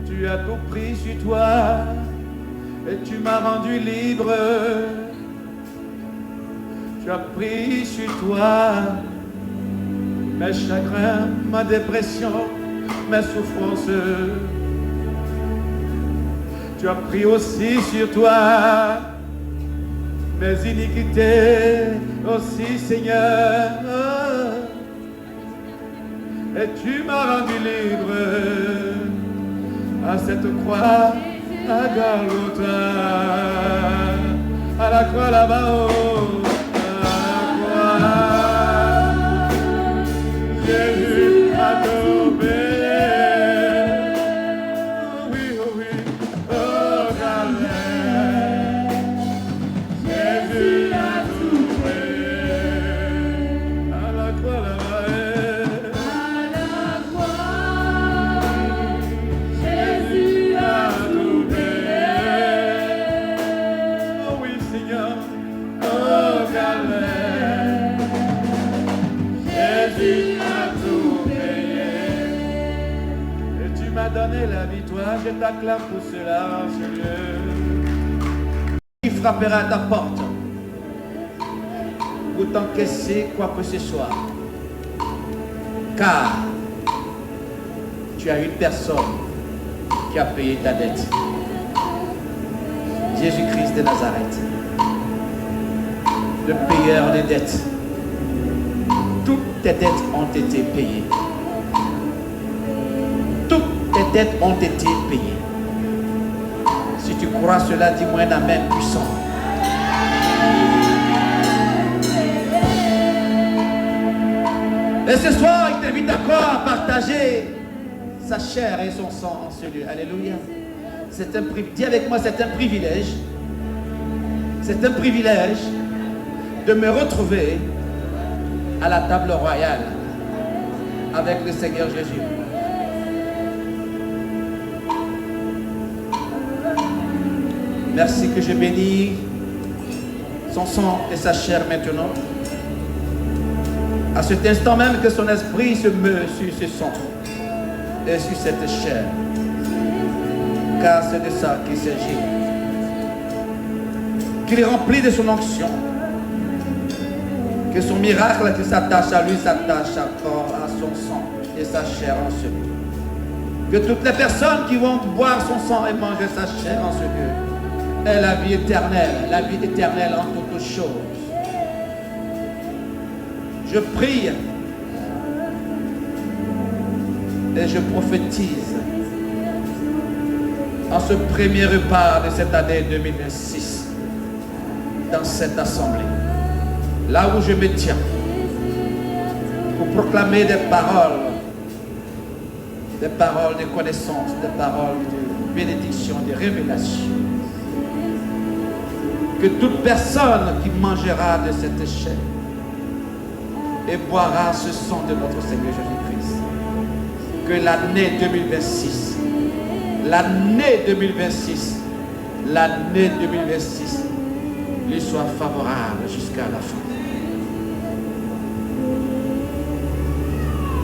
tu as tout pris sur toi et tu m'as rendu libre. Tu as pris sur toi mes chagrins, ma dépression, mes souffrances. Tu as pris aussi sur toi mes iniquités aussi, Seigneur. Et tu m'as rendu libre à cette croix à Golgotha, à la croix là-bas. Jésus a tout payé. Oh oui, oh oui, oh Calvaire. Jésus a tout payé. À la croix là-bas. À la croix, Jésus a tout payé. Oh oui, Seigneur, oh Calvaire. Jésus a tout payé. Et tu m'as donné la victoire, je t'acclame pour cela, Seigneur. Qui frappera à ta porte pour t'encaisser quoi que ce soit. Car tu as une personne qui a payé ta dette. Jésus-Christ de Nazareth, le payeur des dettes. Toutes tes dettes ont été payées. Toutes tes dettes ont été payées. Si tu crois cela, dis-moi un amen puissant. Et ce soir, il t'invite encore à partager sa chair et son sang en ce lieu. Alléluia. C'est un privilège. Dis avec moi, c'est un privilège. C'est un privilège de me retrouver à la table royale avec le Seigneur Jésus. Merci que je bénis son sang et sa chair maintenant. À cet instant même que son esprit se meut sur ce sang et sur cette chair. Car c'est de ça qu'il s'agit. Qu'il est rempli de son onction. Que son miracle qui s'attache à lui s'attache encore à son sang et sa chair en ce lieu. Que toutes les personnes qui vont boire son sang et manger sa chair en ce lieu aient la vie éternelle en toutes choses. Je prie et je prophétise en ce premier repas de cette année 2026 dans cette assemblée, là où je me tiens, pour proclamer des paroles de connaissance, des paroles de bénédiction, de révélation. Que toute personne qui mangera de cette chair et boira ce sang de notre Seigneur Jésus-Christ, que l'année 2026 lui soit favorable jusqu'à la fin.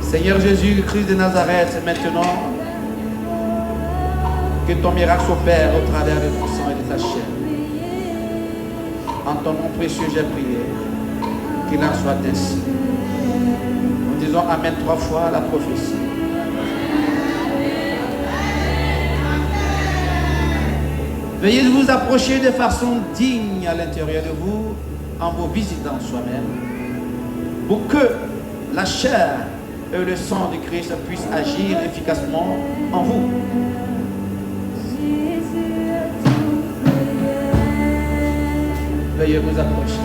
Seigneur Jésus-Christ de Nazareth, maintenant, que ton miracle s'opère au travers de ton sang et de ta chair. En ton nom précieux, j'ai prié, qu'il en soit ainsi. Nous disons Amen 3 fois à la prophétie. Veuillez vous approcher de façon digne à l'intérieur de vous, en vous visitant soi-même, pour que la chair et le sang de Christ puissent agir efficacement en vous. Veuillez vous approcher.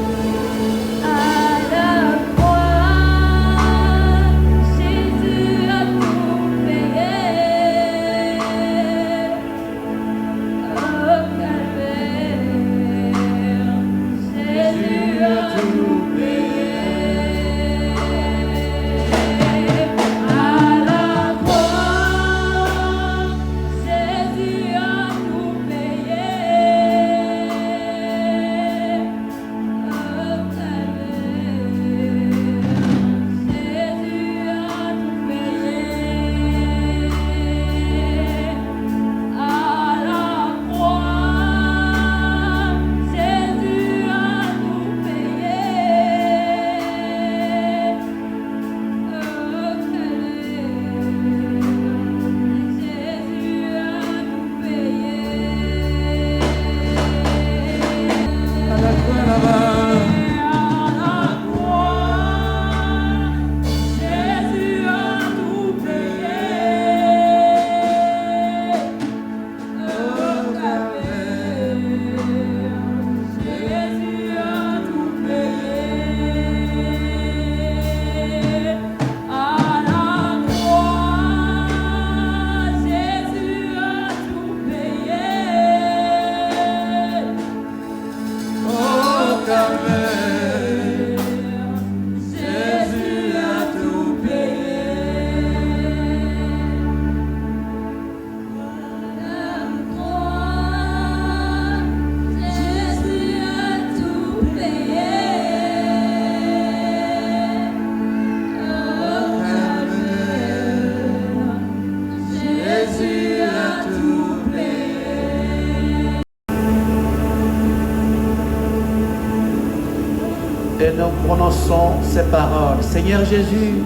Et nous prononçons ces paroles. Seigneur Jésus,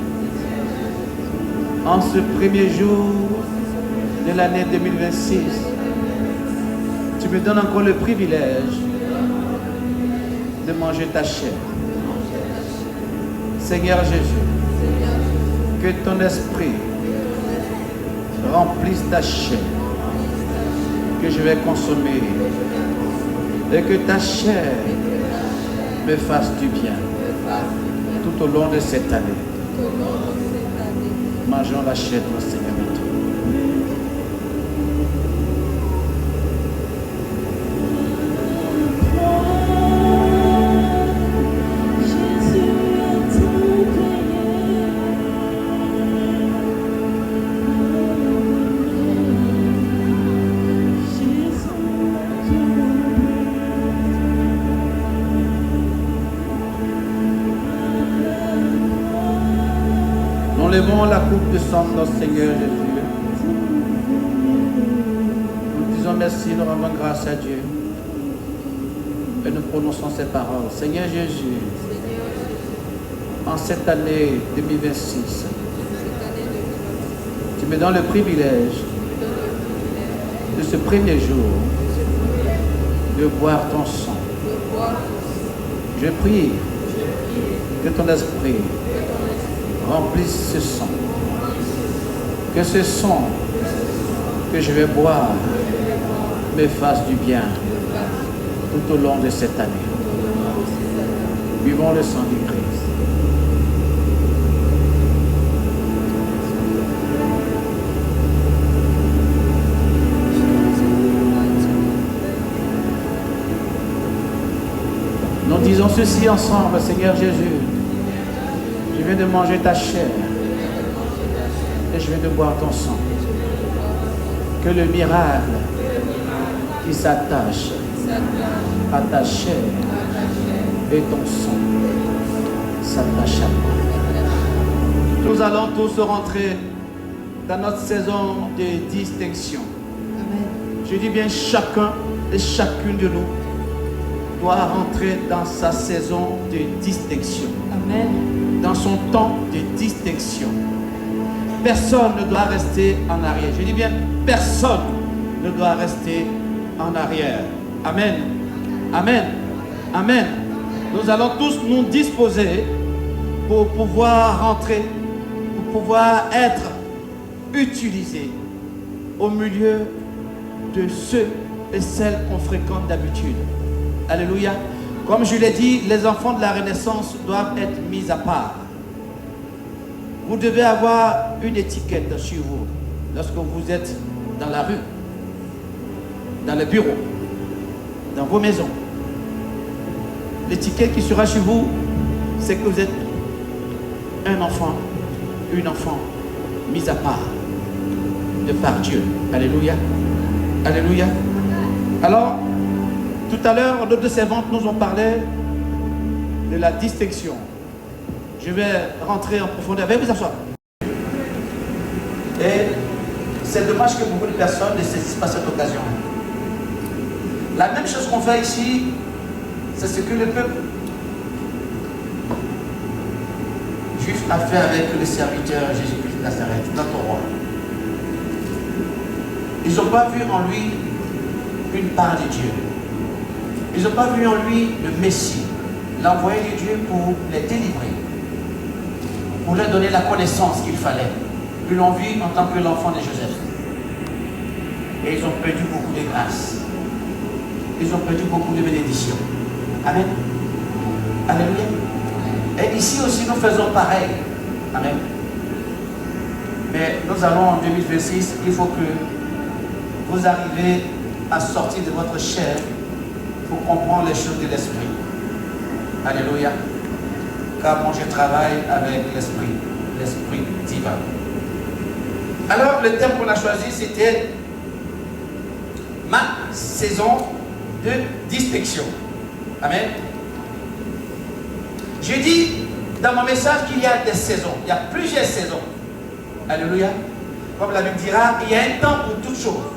en ce premier jour de l'année 2026, tu me donnes encore le privilège de manger ta chair. Seigneur Jésus, que ton esprit remplisse ta chair que je vais consommer et que ta chair me fasse du bien tout au long de cette année. Mangeons la chair de notre Seigneur maintenant. Levons la coupe de sang de notre Seigneur Jésus. Nous disons merci, nous rendons grâce à Dieu. Et nous prononçons ces paroles. Seigneur Jésus, en cette année 2026, tu me donnes le privilège de ce premier jour de boire ton sang. Je prie que ton esprit remplisse ce sang. Que ce sang que je vais boire me fasse du bien tout au long de cette année. Buvons le sang du Christ. Nous disons ceci ensemble, Seigneur Jésus. Je viens de manger ta chair et je viens de boire ton sang. Que le miracle qui s'attache à ta chair et ton sang s'attache à moi. Nous allons tous rentrer dans notre saison de distinction. Je dis bien chacun et chacune de nous doit rentrer dans sa saison de distinction. Amen. Dans son temps de distinction. Personne ne doit rester en arrière. Je dis bien, personne ne doit rester en arrière. Amen. Amen. Amen. Nous allons tous nous disposer pour pouvoir rentrer, pour pouvoir être utilisés au milieu de ceux et celles qu'on fréquente d'habitude. Alléluia. Comme je l'ai dit, les enfants de la Renaissance doivent être mis à part. Vous devez avoir une étiquette sur vous lorsque vous êtes dans la rue, dans le bureau, dans vos maisons. L'étiquette qui sera sur vous, c'est que vous êtes un enfant, une enfant mise à part de par Dieu. Alléluia. Alléluia. Alors, tout à l'heure, nos deux servantes nous ont parlé de la distinction. Je vais rentrer en profondeur. Veuillez vous asseoir. Et c'est dommage que beaucoup de personnes ne saisissent pas cette occasion. La même chose qu'on fait ici, c'est ce que le peuple juif a fait avec le serviteur Jésus-Christ de Nazareth, notre roi. Ils n'ont pas vu en lui une part de Dieu. Ils n'ont pas vu en lui le Messie, l'envoyé de Dieu pour les délivrer, pour leur donner la connaissance qu'il fallait. Ils l'ont vu en tant que l'enfant de Joseph. Et ils ont perdu beaucoup de grâce. Ils ont perdu beaucoup de bénédictions. Amen. Alléluia. Et ici aussi, nous faisons pareil. Amen. Mais nous allons en 2026, il faut que vous arriviez à sortir de votre chair pour comprendre les choses de l'esprit. Alléluia. Car moi je travaille avec l'esprit divin. Alors le thème qu'on a choisi, c'était ma saison de distinction. Amen. J'ai dit dans mon message qu'il y a des saisons. Il y a plusieurs saisons. Alléluia. Comme la Bible dira, il y a un temps pour toutes choses.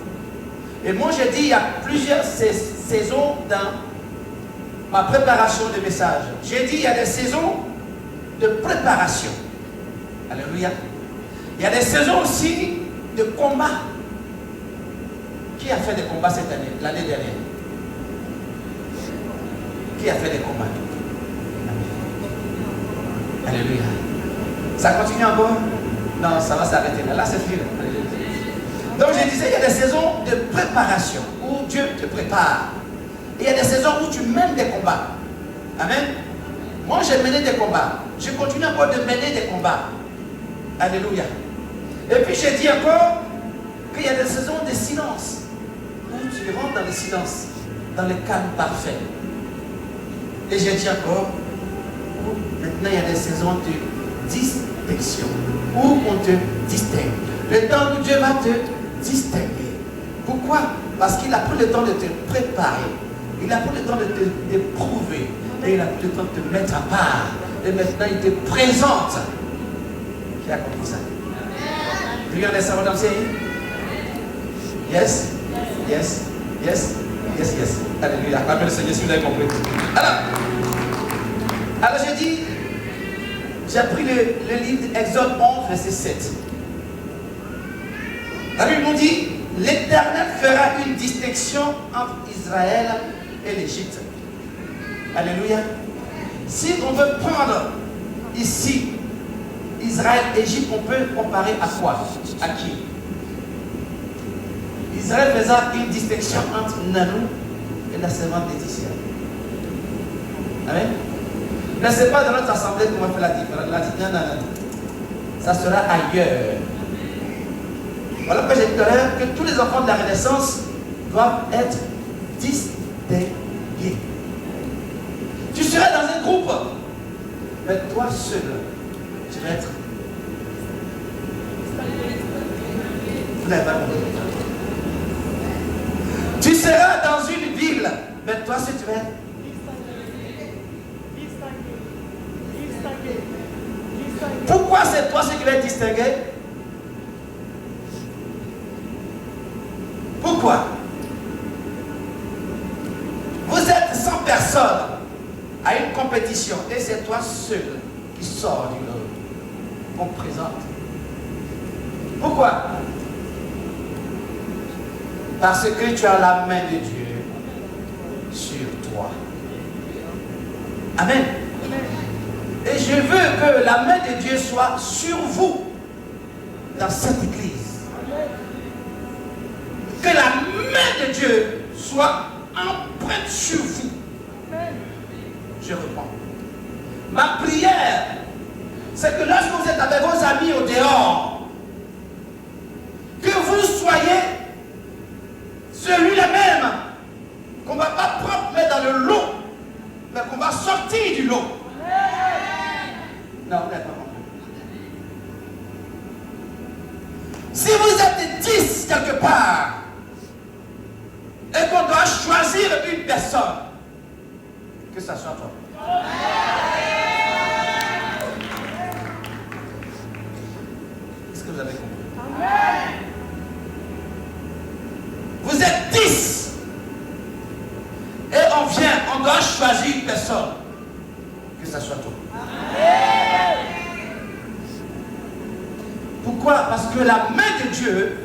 Et moi j'ai dit il y a plusieurs saisons dans ma préparation de message. J'ai dit il y a des saisons de préparation. Alléluia. Il y a des saisons aussi de combat. Qui a fait des combats cette année, l'année dernière? Qui a fait des combats? Alléluia. Ça continue encore? Non, ça va s'arrêter là. Là, c'est fini. Donc, je disais, il y a des saisons de préparation où Dieu te prépare. Et il y a des saisons où tu mènes des combats. Amen. Moi, j'ai mené des combats. Je continue encore de mener des combats. Alléluia. Et puis, j'ai dit encore qu'il y a des saisons de silence. Où tu rentres dans le silence, dans le calme parfait. Et j'ai dit encore, maintenant, il y a des saisons de distinction. Où on te distingue. Le temps où Dieu va te distinguer. Pourquoi? Parce qu'il a pris le temps de te préparer. Il a pris le temps de te prouver. Et il a pris le temps de te mettre à part. Et maintenant, il te présente. Qui a compris ça? Do you understand what I'm saying? Yes? Yes? Yes? Yes, yes. Alléluia. Acclamez le Seigneur si vous avez compris. Alors j'ai dit, J'ai pris le livre d'Exode 11, verset 7. La Bible nous dit, l'Éternel fera une distinction entre Israël et l'Égypte. Alléluia. Si on veut prendre ici Israël, Égypte, on peut comparer à quoi? À qui? Israël faisait une distinction entre Nanou et la servante Laetitia. Amen. Mais ce n'est pas dans notre assemblée qu'on va faire la différence. Non. Ça sera ailleurs. Voilà pourquoi j'ai dit tout à l'heure que tous les enfants de la Renaissance doivent être distingués. Tu seras dans un groupe, mais toi seul, tu vas être. Vous n'avez pas compris. Tu seras dans une ville, mais toi seul, tu vas être. Pourquoi c'est toi ce qui va être distingué? Pourquoi? Vous êtes 100 personnes à une compétition et c'est toi seul qui sors du lot qu'on présente. Pourquoi? Parce que tu as la main de Dieu sur toi. Amen. Et je veux que la main de Dieu soit sur vous dans cette église. Que la main de Dieu soit empreinte sur vous. Je reprends. Ma prière, c'est que lorsque vous êtes avec vos amis au dehors, que vous soyez celui-là même qu'on ne va pas prendre dans le lot, mais qu'on va sortir du lot. Non, vous n'avez pas compris. Si vous êtes 10 quelque part et qu'on doit choisir une personne, que ça soit toi. Est-ce que vous avez compris? Vous êtes 10 et on doit choisir une personne, que ça soit toi. Pourquoi? Parce que la main de Dieu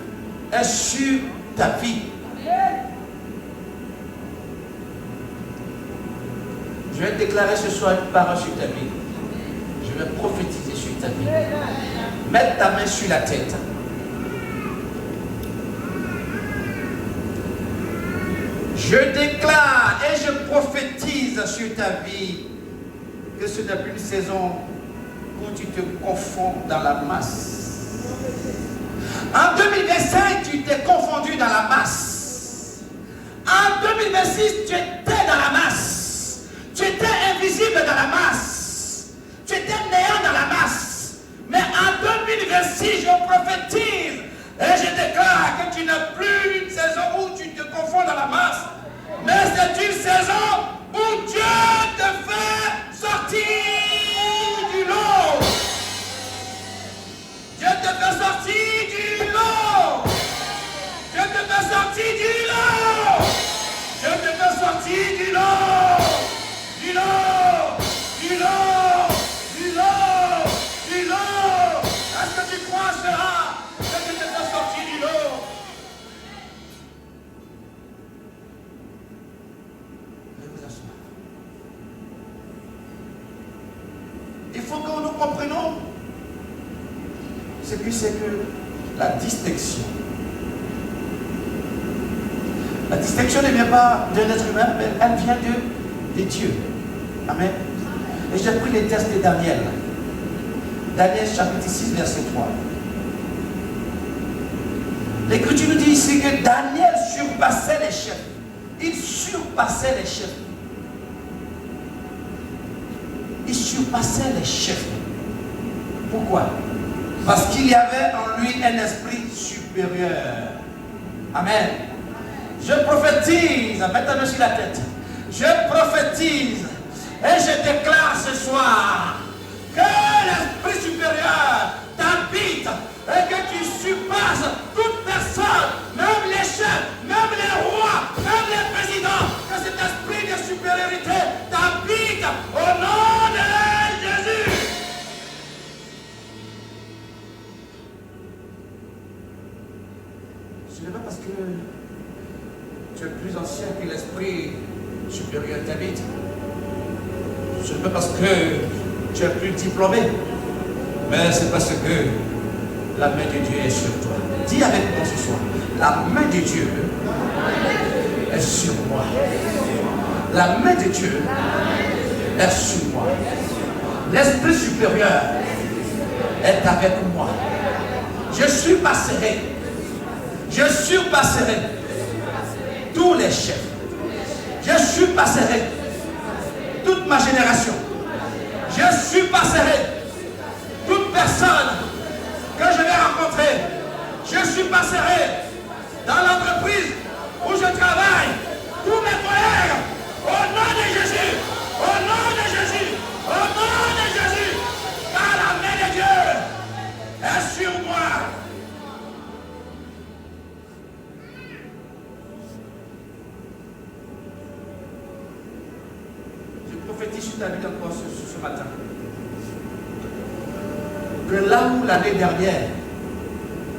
est sur ta vie. Je vais déclarer ce soir une parole sur ta vie. Je vais prophétiser sur ta vie. Mets ta main sur la tête. Je déclare et je prophétise sur ta vie que ce n'est plus une saison où tu te confonds dans la masse. En 2025, tu t'es confondu dans la masse. En 2026, tu étais dans la masse. Tu étais invisible dans la masse. Tu étais néant dans la masse. Mais en 2026, je prophétise et je déclare que tu n'as plus une saison où tu te confonds dans la masse. Mais c'est une saison où Dieu te fait sortir du lot. Dieu te fait sortir du lot. Dieu te fait sortir du lot. Dieu te fait sortir du lot. Du lot. Du lot. Du lot. Du lot. Est-ce que tu crois à cela? Dieu te fait sortir du lot. Il faut que nous comprenions ce que c'est que la distinction. La distinction ne vient pas d'un être humain, mais elle vient de Dieu. Amen. Et j'ai pris les textes de Daniel. Daniel chapitre 6, verset 3. L'Écriture nous dit ici que Daniel surpassait les chefs. Il surpassait les chefs. Il surpassait les chefs. Pourquoi? Parce qu'il y avait en lui un esprit supérieur. Amen. Je prophétise, mets ta main sur la tête. Je prophétise et je déclare ce soir que l'esprit supérieur t'habite et que tu surpasses toute personne, même les chefs, même les rois, même les présidents, que cet esprit de supériorité t'habite au nom de Jésus. Ce n'est pas parce que tu es plus ancien que l'esprit supérieur t'habite. Ce n'est pas parce que tu es plus diplômé. Mais c'est parce que la main de Dieu est sur toi. Dis avec moi ce soir. La main de Dieu est sur moi. La main de Dieu est sur moi. L'esprit supérieur est avec moi. Je surpasserai. Je surpasserai tous les chefs. Je surpasserai toute ma génération. Je surpasserai toute personne que je vais rencontrer. Je surpasserai dans l'entreprise où je travaille tous mes collègues. Au nom de Jésus. Au nom de Jésus. Au nom de Jésus. Car la main de Dieu est sur moi. Je prophétise sur ta vie encore ce matin. Que là où l'année dernière,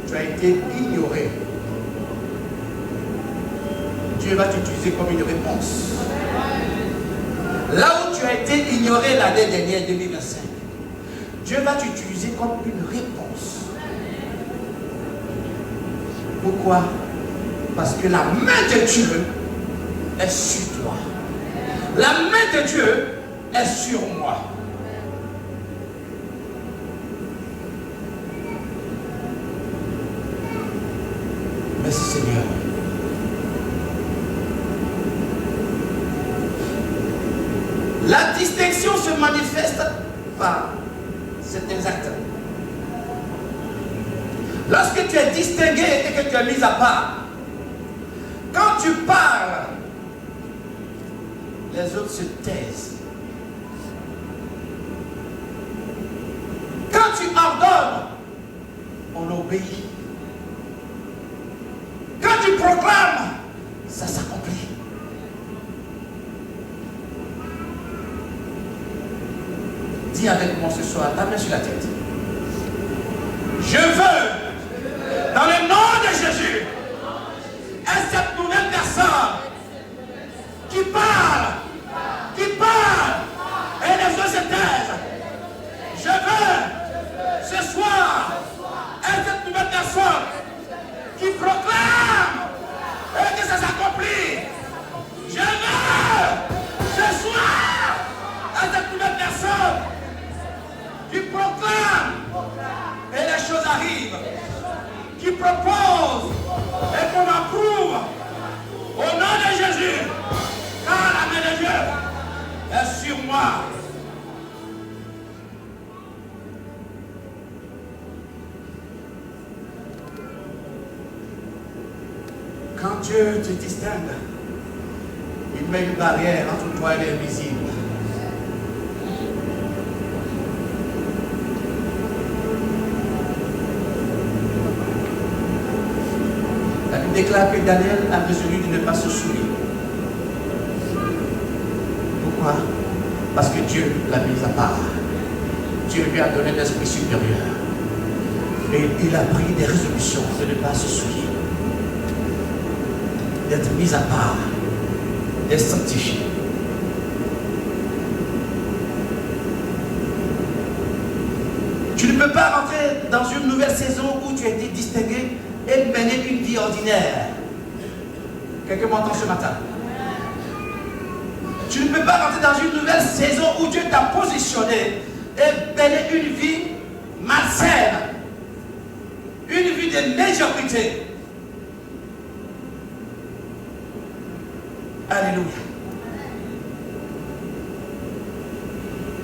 tu as été ignoré, Dieu va t'utiliser comme une réponse. Là où tu as été ignoré l'année dernière, 2025, Dieu va t'utiliser comme une réponse. Pourquoi? Parce que la main de Dieu est sur toi. La main de Dieu est sur moi. Merci Seigneur. La distinction se manifeste par certains actes. Lorsque tu es distingué et que tu es mis à part, quand tu parles, les autres se taisent. Quand tu ordonnes, on obéit. Quand tu proclames, ça s'accomplit. Dis avec moi ce soir, ta main sur la tête. Je veux, dans le nom de Jésus, être cette nouvelle personne qui parle, et les autres se taisent. Je veux, ce soir, être cette nouvelle personne qui proclame et que ça s'accomplit. Je veux, ce soir, être cette nouvelle personne qui proclame et les choses arrivent, qui propose et qu'on approuve au nom de Jésus, car la main de Dieu est sur moi. Quand Dieu te distingue, il met une barrière entre toi et l'invisible. La Bible déclare que Daniel a résolu de ne pas se souiller. Pourquoi? Parce que Dieu l'a mis à part. Dieu lui a donné l'esprit supérieur. Et il a pris des résolutions de ne pas se souiller. D'être mis à part, d'être sanctifié. Tu ne peux pas rentrer dans une nouvelle saison où tu as été distingué et mener une vie ordinaire. Quelqu'un m'entend ce matin? Tu ne peux pas rentrer dans une nouvelle saison où Dieu t'a positionné et mener une vie malsaine, une vie de médiocrité. Alléluia.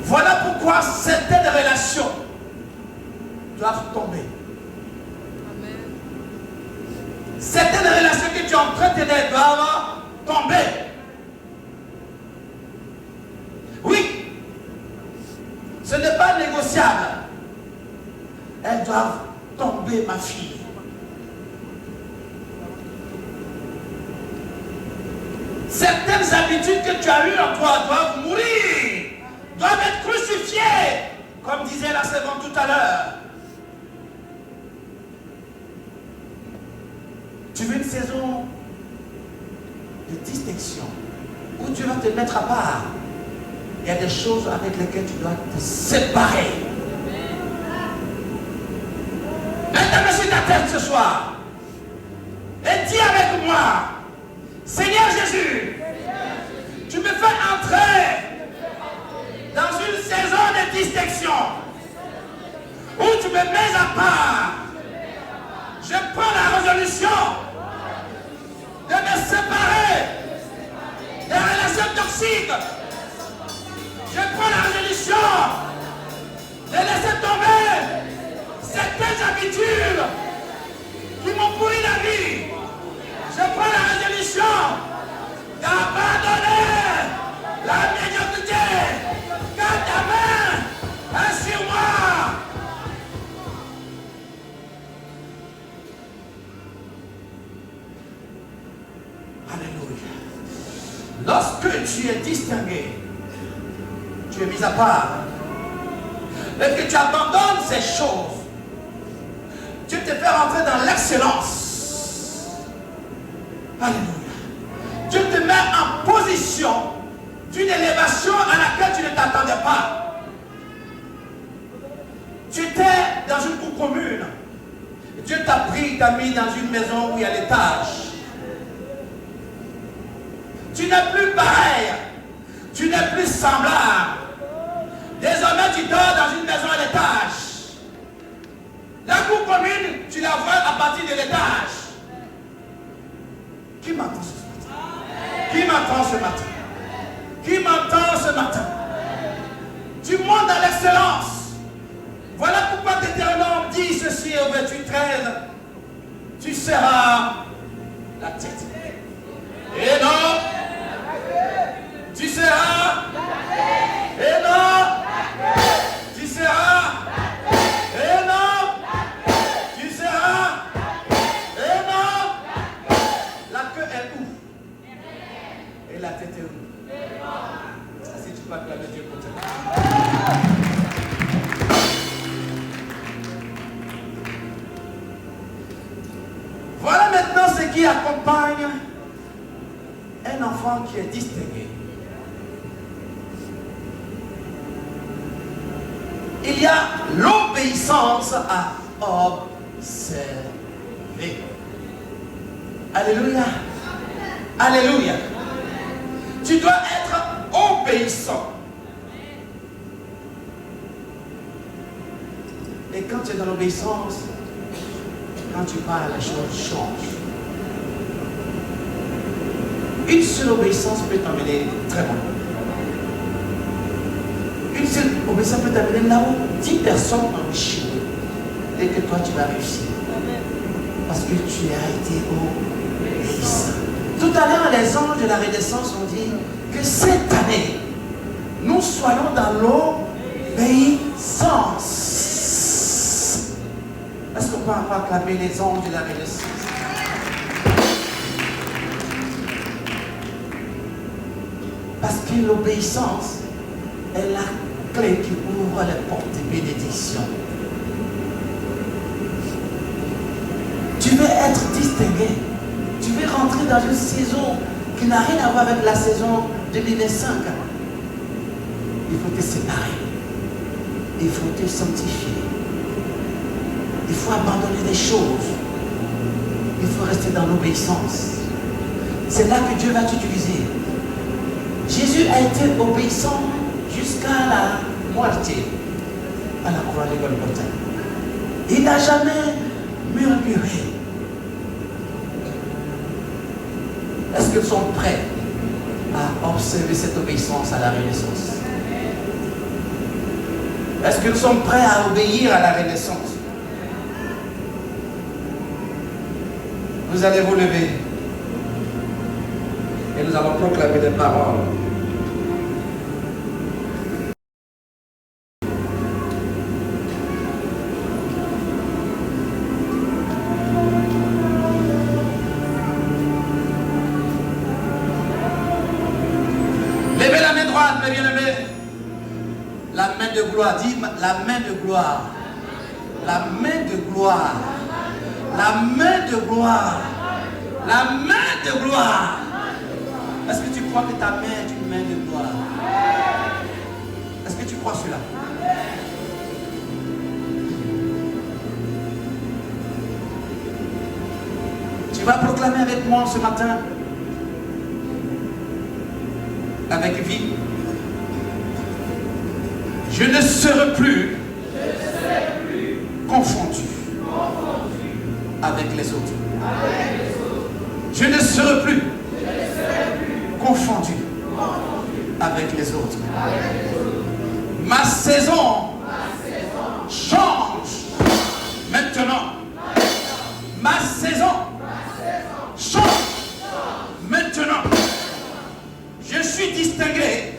Voilà pourquoi certaines relations doivent tomber. Certaines relations que tu entretenais doivent tomber. Oui, ce n'est pas négociable. Elles doivent tomber, ma fille. Certaines habitudes que tu as eues en toi doivent mourir, doivent être crucifiées, comme disait la servante tout à l'heure. Tu veux une saison de distinction où Dieu va te mettre à part. Il y a des choses avec lesquelles tu dois te séparer. Mets-toi sur ta tête ce soir et dis avec moi, Seigneur Jésus, tu me fais entrer dans une saison de distinction où tu me mets à part. Je prends la résolution de me séparer des relations toxiques. Je prends la résolution de laisser tomber certaines habitudes qui m'ont pourri la vie. Je prends la résolution d'abandonner la médiocrité. Car ta main est sur moi. Alléluia. Lorsque tu es distingué, tu es mis à part, et que tu abandonnes ces choses, tu te fais rentrer dans l'excellence. Alléluia. Dieu te met en position d'une élévation à laquelle tu ne t'attendais pas. Tu étais dans une cour commune. Dieu t'a pris, t'a mis dans une maison où il y a l'étage. Tu n'es plus pareil. Tu n'es plus semblable. Désormais, tu dors dans une maison à l'étage. La cour commune, tu la vois à partir de l'étage. Qui m'entend ce matin? Qui m'entend ce matin? Qui m'entend ce matin? Tu montes dans l'excellence. Voilà pourquoi Deutéronome dit ceci au verset 13. Tu seras la tête. Et non. Tu seras. Et non. Tu seras. Et non. Tu seras. Et non. La queue est où? Et la tête est où? Si tu peux acclamer Dieu pour toi. Voilà maintenant ce qui accompagne un enfant qui est distingué. Il y a l'obéissance à observer. Alléluia. Alléluia. Tu dois être obéissant. Et quand tu es dans l'obéissance, quand tu parles, les choses changent. Une seule obéissance peut t'emmener très loin. Une seule obéissance peut t'amener là où 10 personnes ont échoué. Et que toi tu vas réussir. Parce que tu as été obéissant. Tout à l'heure, les anges de la Renaissance ont dit que cette année, nous soyons dans l'obéissance. Est-ce qu'on peut encore acclamer les anges de la Renaissance? Parce que l'obéissance est la clé qui ouvre les portes de bénédiction. Tu veux être distingué. Tu veux rentrer dans une saison qui n'a rien à voir avec la saison 2005. Il faut te séparer. Il faut te sanctifier. Il faut abandonner des choses. Il faut rester dans l'obéissance. C'est là que Dieu va t'utiliser. Jésus a été obéissant jusqu'à la moitié à la croix de Golgotha. Il n'a jamais murmuré. Est-ce qu'ils sont prêts à observer cette obéissance à la Renaissance? Est-ce qu'ils sont prêts à obéir à la Renaissance? Vous allez vous lever et nous allons proclamer des paroles. Levez la main droite, mes bien-aimés. La main de gloire, dis la main de gloire. La main de gloire. La main de gloire. La main de gloire. Est-ce que tu crois que ta main est une main de gloire? Est-ce que tu crois cela? Tu vas proclamer avec moi ce matin, avec vie. Je ne serai plus confondu avec les autres. Je ne serai plus confondu avec les autres. Ma saison change maintenant. Ma saison change maintenant. Je suis distingué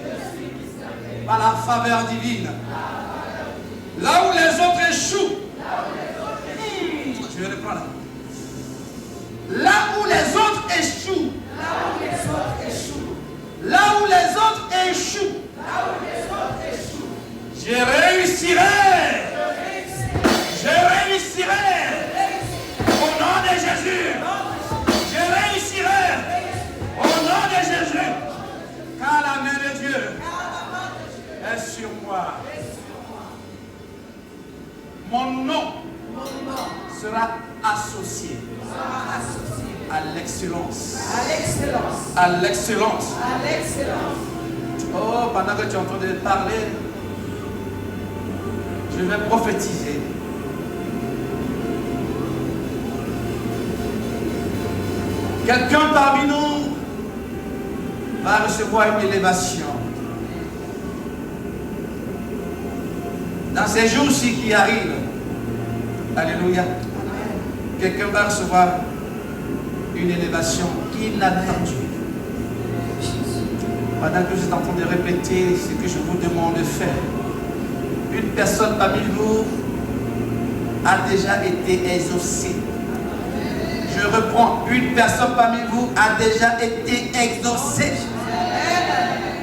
par la faveur divine. Là où les autres échouent, je vais reprendre. Là où les autres échouent, là où les autres échouent, je réussirai. Je réussirai. Au nom de Jésus. Je réussirai. Au nom de Jésus. Car la main de Dieu est sur moi. Mon nom sera associé à l'excellence. À l'excellence. Oh, pendant que tu es en train de parler, je vais prophétiser. Quelqu'un parmi nous va recevoir une élévation. Dans ces jours-ci qui arrivent, alléluia, quelqu'un va recevoir une élévation inattendue. Pendant que vous êtes en train de répéter ce que je vous demande de faire, une personne parmi vous a déjà été exaucée. Je reprends, une personne parmi vous a déjà été exaucée.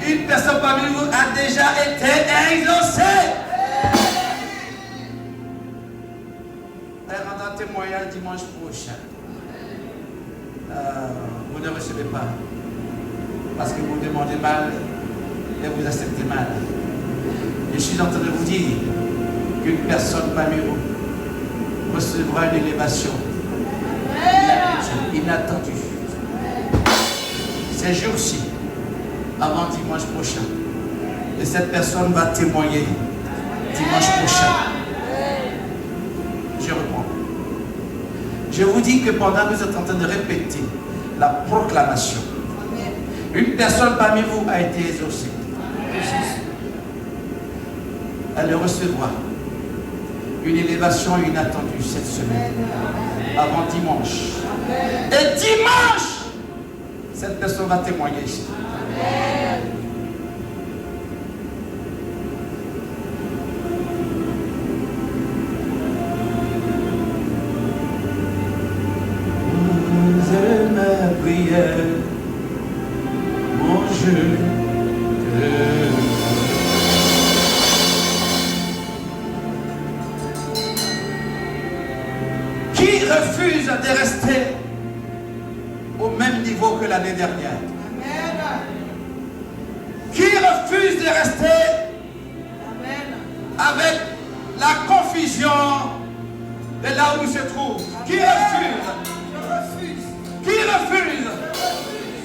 Une personne parmi vous a déjà été exaucée. Elle rendra témoignage dimanche prochain. Vous ne recevez pas. Parce que vous demandez mal et vous acceptez mal. Je suis en train de vous dire qu'une personne parmi vous recevra une élévation inattendue. Ces jours-ci, avant dimanche prochain, et cette personne va témoigner dimanche prochain. Je reprends. Je vous dis que pendant que vous êtes en train de répéter la proclamation, une personne parmi vous a été exaucée. Elle recevra une élévation inattendue cette semaine, avant dimanche. Et dimanche, cette personne va témoigner ici. Vous êtes ma prière, mon Dieu. Qui refuse de rester au même niveau que l'année dernière? Qui refuse de rester avec la confusion de là où il se trouve? Qui refuse? Qui refuse?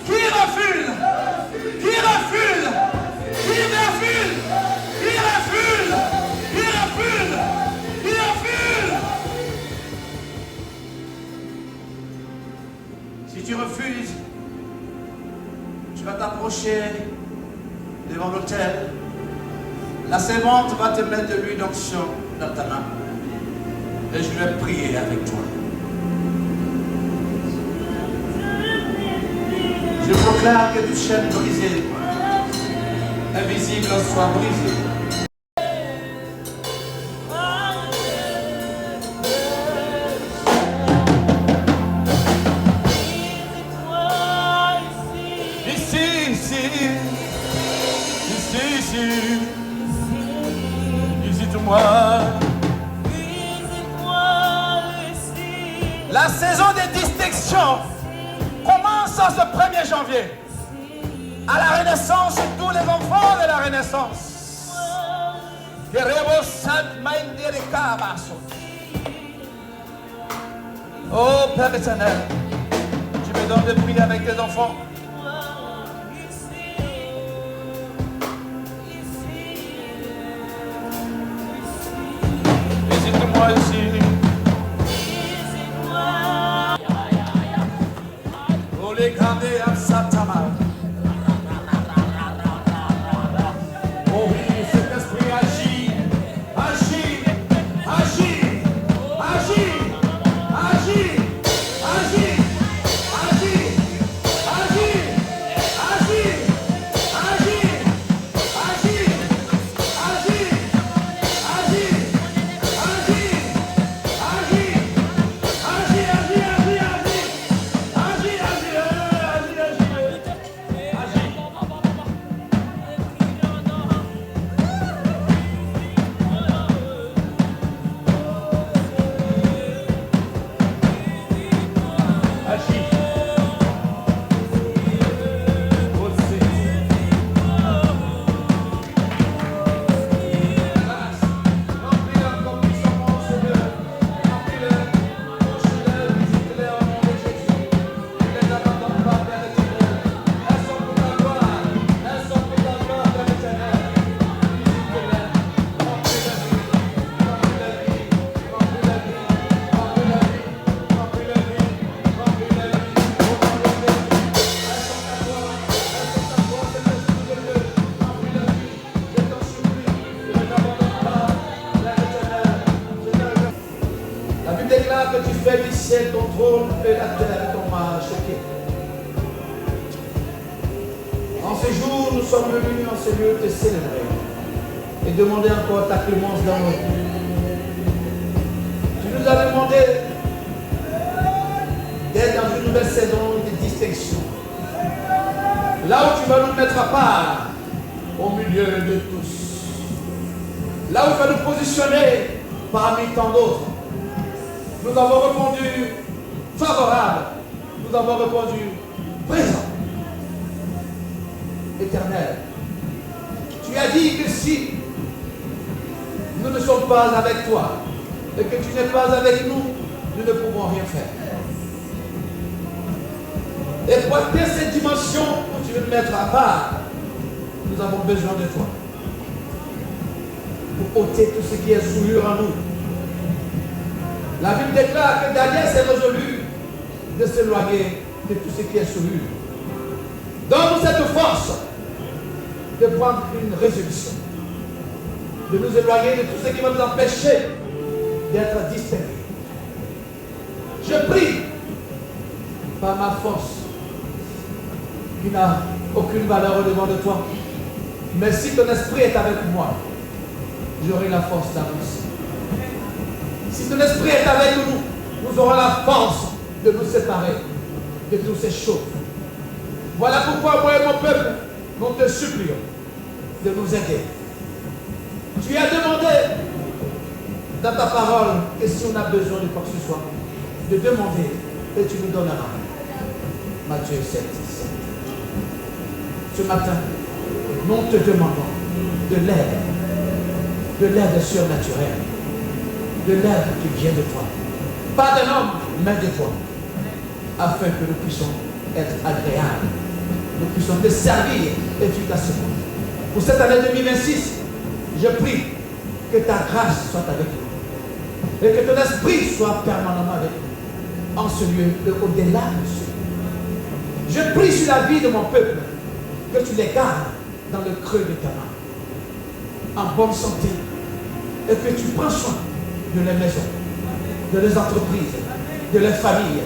Qui refuse? Qui refuse? Qui refuse? Qui refuse? Qui refuse? Qui refuse? Si tu refuses, tu vas t'approcher devant l'autel. La servante va te mettre de l'huile d'onction dans ta main. Et je vais prier avec toi. Je proclame que toute chaîne brisée, invisible, soit brisée. Visite-moi. La saison de distinction commençant ce 1er janvier, à la renaissance, tous les enfants de la renaissance. Oh Père éternel, tu me donnes de prier avec tes enfants. Visite-moi ici. Oh les gardés à Satama. Oh oui, cet esprit agit, agit, agit, agit, agit, agit, agit, agit, agit, agit, agit, agit, La Bible déclare que tu fais du ciel ton trône et la terre ton marchepied. En ce jour, nous sommes venus en ce lieu te célébrer et demander encore ta clémence dans nos vies. Tu nous as demandé d'être dans une nouvelle saison de distinction. Là où tu vas nous mettre à part au milieu de tous. Là où tu vas nous positionner parmi tant d'autres. Nous avons répondu favorable. Nous avons répondu présent. Éternel. Tu as dit que si nous ne sommes pas avec toi et que tu n'es pas avec nous, nous ne pouvons rien faire. Et pour atteindre cette dimension où tu veux nous mettre à part, nous avons besoin de toi. Pour ôter tout ce qui est souillure en nous. La Bible déclare que Daniel s'est résolu de s'éloigner de tout ce qui est souillure. Donne-nous cette force de prendre une résolution, de nous éloigner de tout ce qui va nous empêcher d'être distingués. Je prie par ma force qui n'a aucune valeur au devant de toi. Mais si ton esprit est avec moi, j'aurai la force d'avancer. Si ton esprit est avec nous, nous aurons la force de nous séparer de toutes ces choses. Voilà pourquoi moi et mon peuple, nous te supplions de nous aider. Tu as demandé dans ta parole que si on a besoin de quoi que ce soit, de demander et tu nous donneras. Matthieu 7, 7. Ce matin, nous te demandons de l'aide surnaturelle, de l'aide qui vient de toi. Pas d'un homme, mais de toi. Afin que nous puissions être agréables. Nous puissions te servir efficacement. Pour cette année 2026, je prie que ta grâce soit avec nous. Et que ton esprit soit permanemment avec nous. En ce lieu et au-delà de ce lieu. Je prie sur la vie de mon peuple. Que tu les gardes dans le creux de ta main. En bonne santé. Et que tu prends soin de les maisons, de les entreprises, de les familles.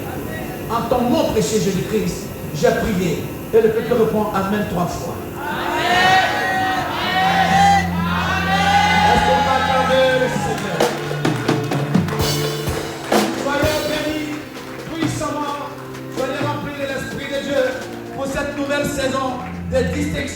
En ton nom précieux Jésus-Christ, j'ai prié. Et le peuple répond Amen 3 fois. Amen. Amen. Est-ce qu'on va acclamer le Seigneur? Soyez bénis puissamment. Soyez remplis de l'Esprit de Dieu pour cette nouvelle saison de distinction.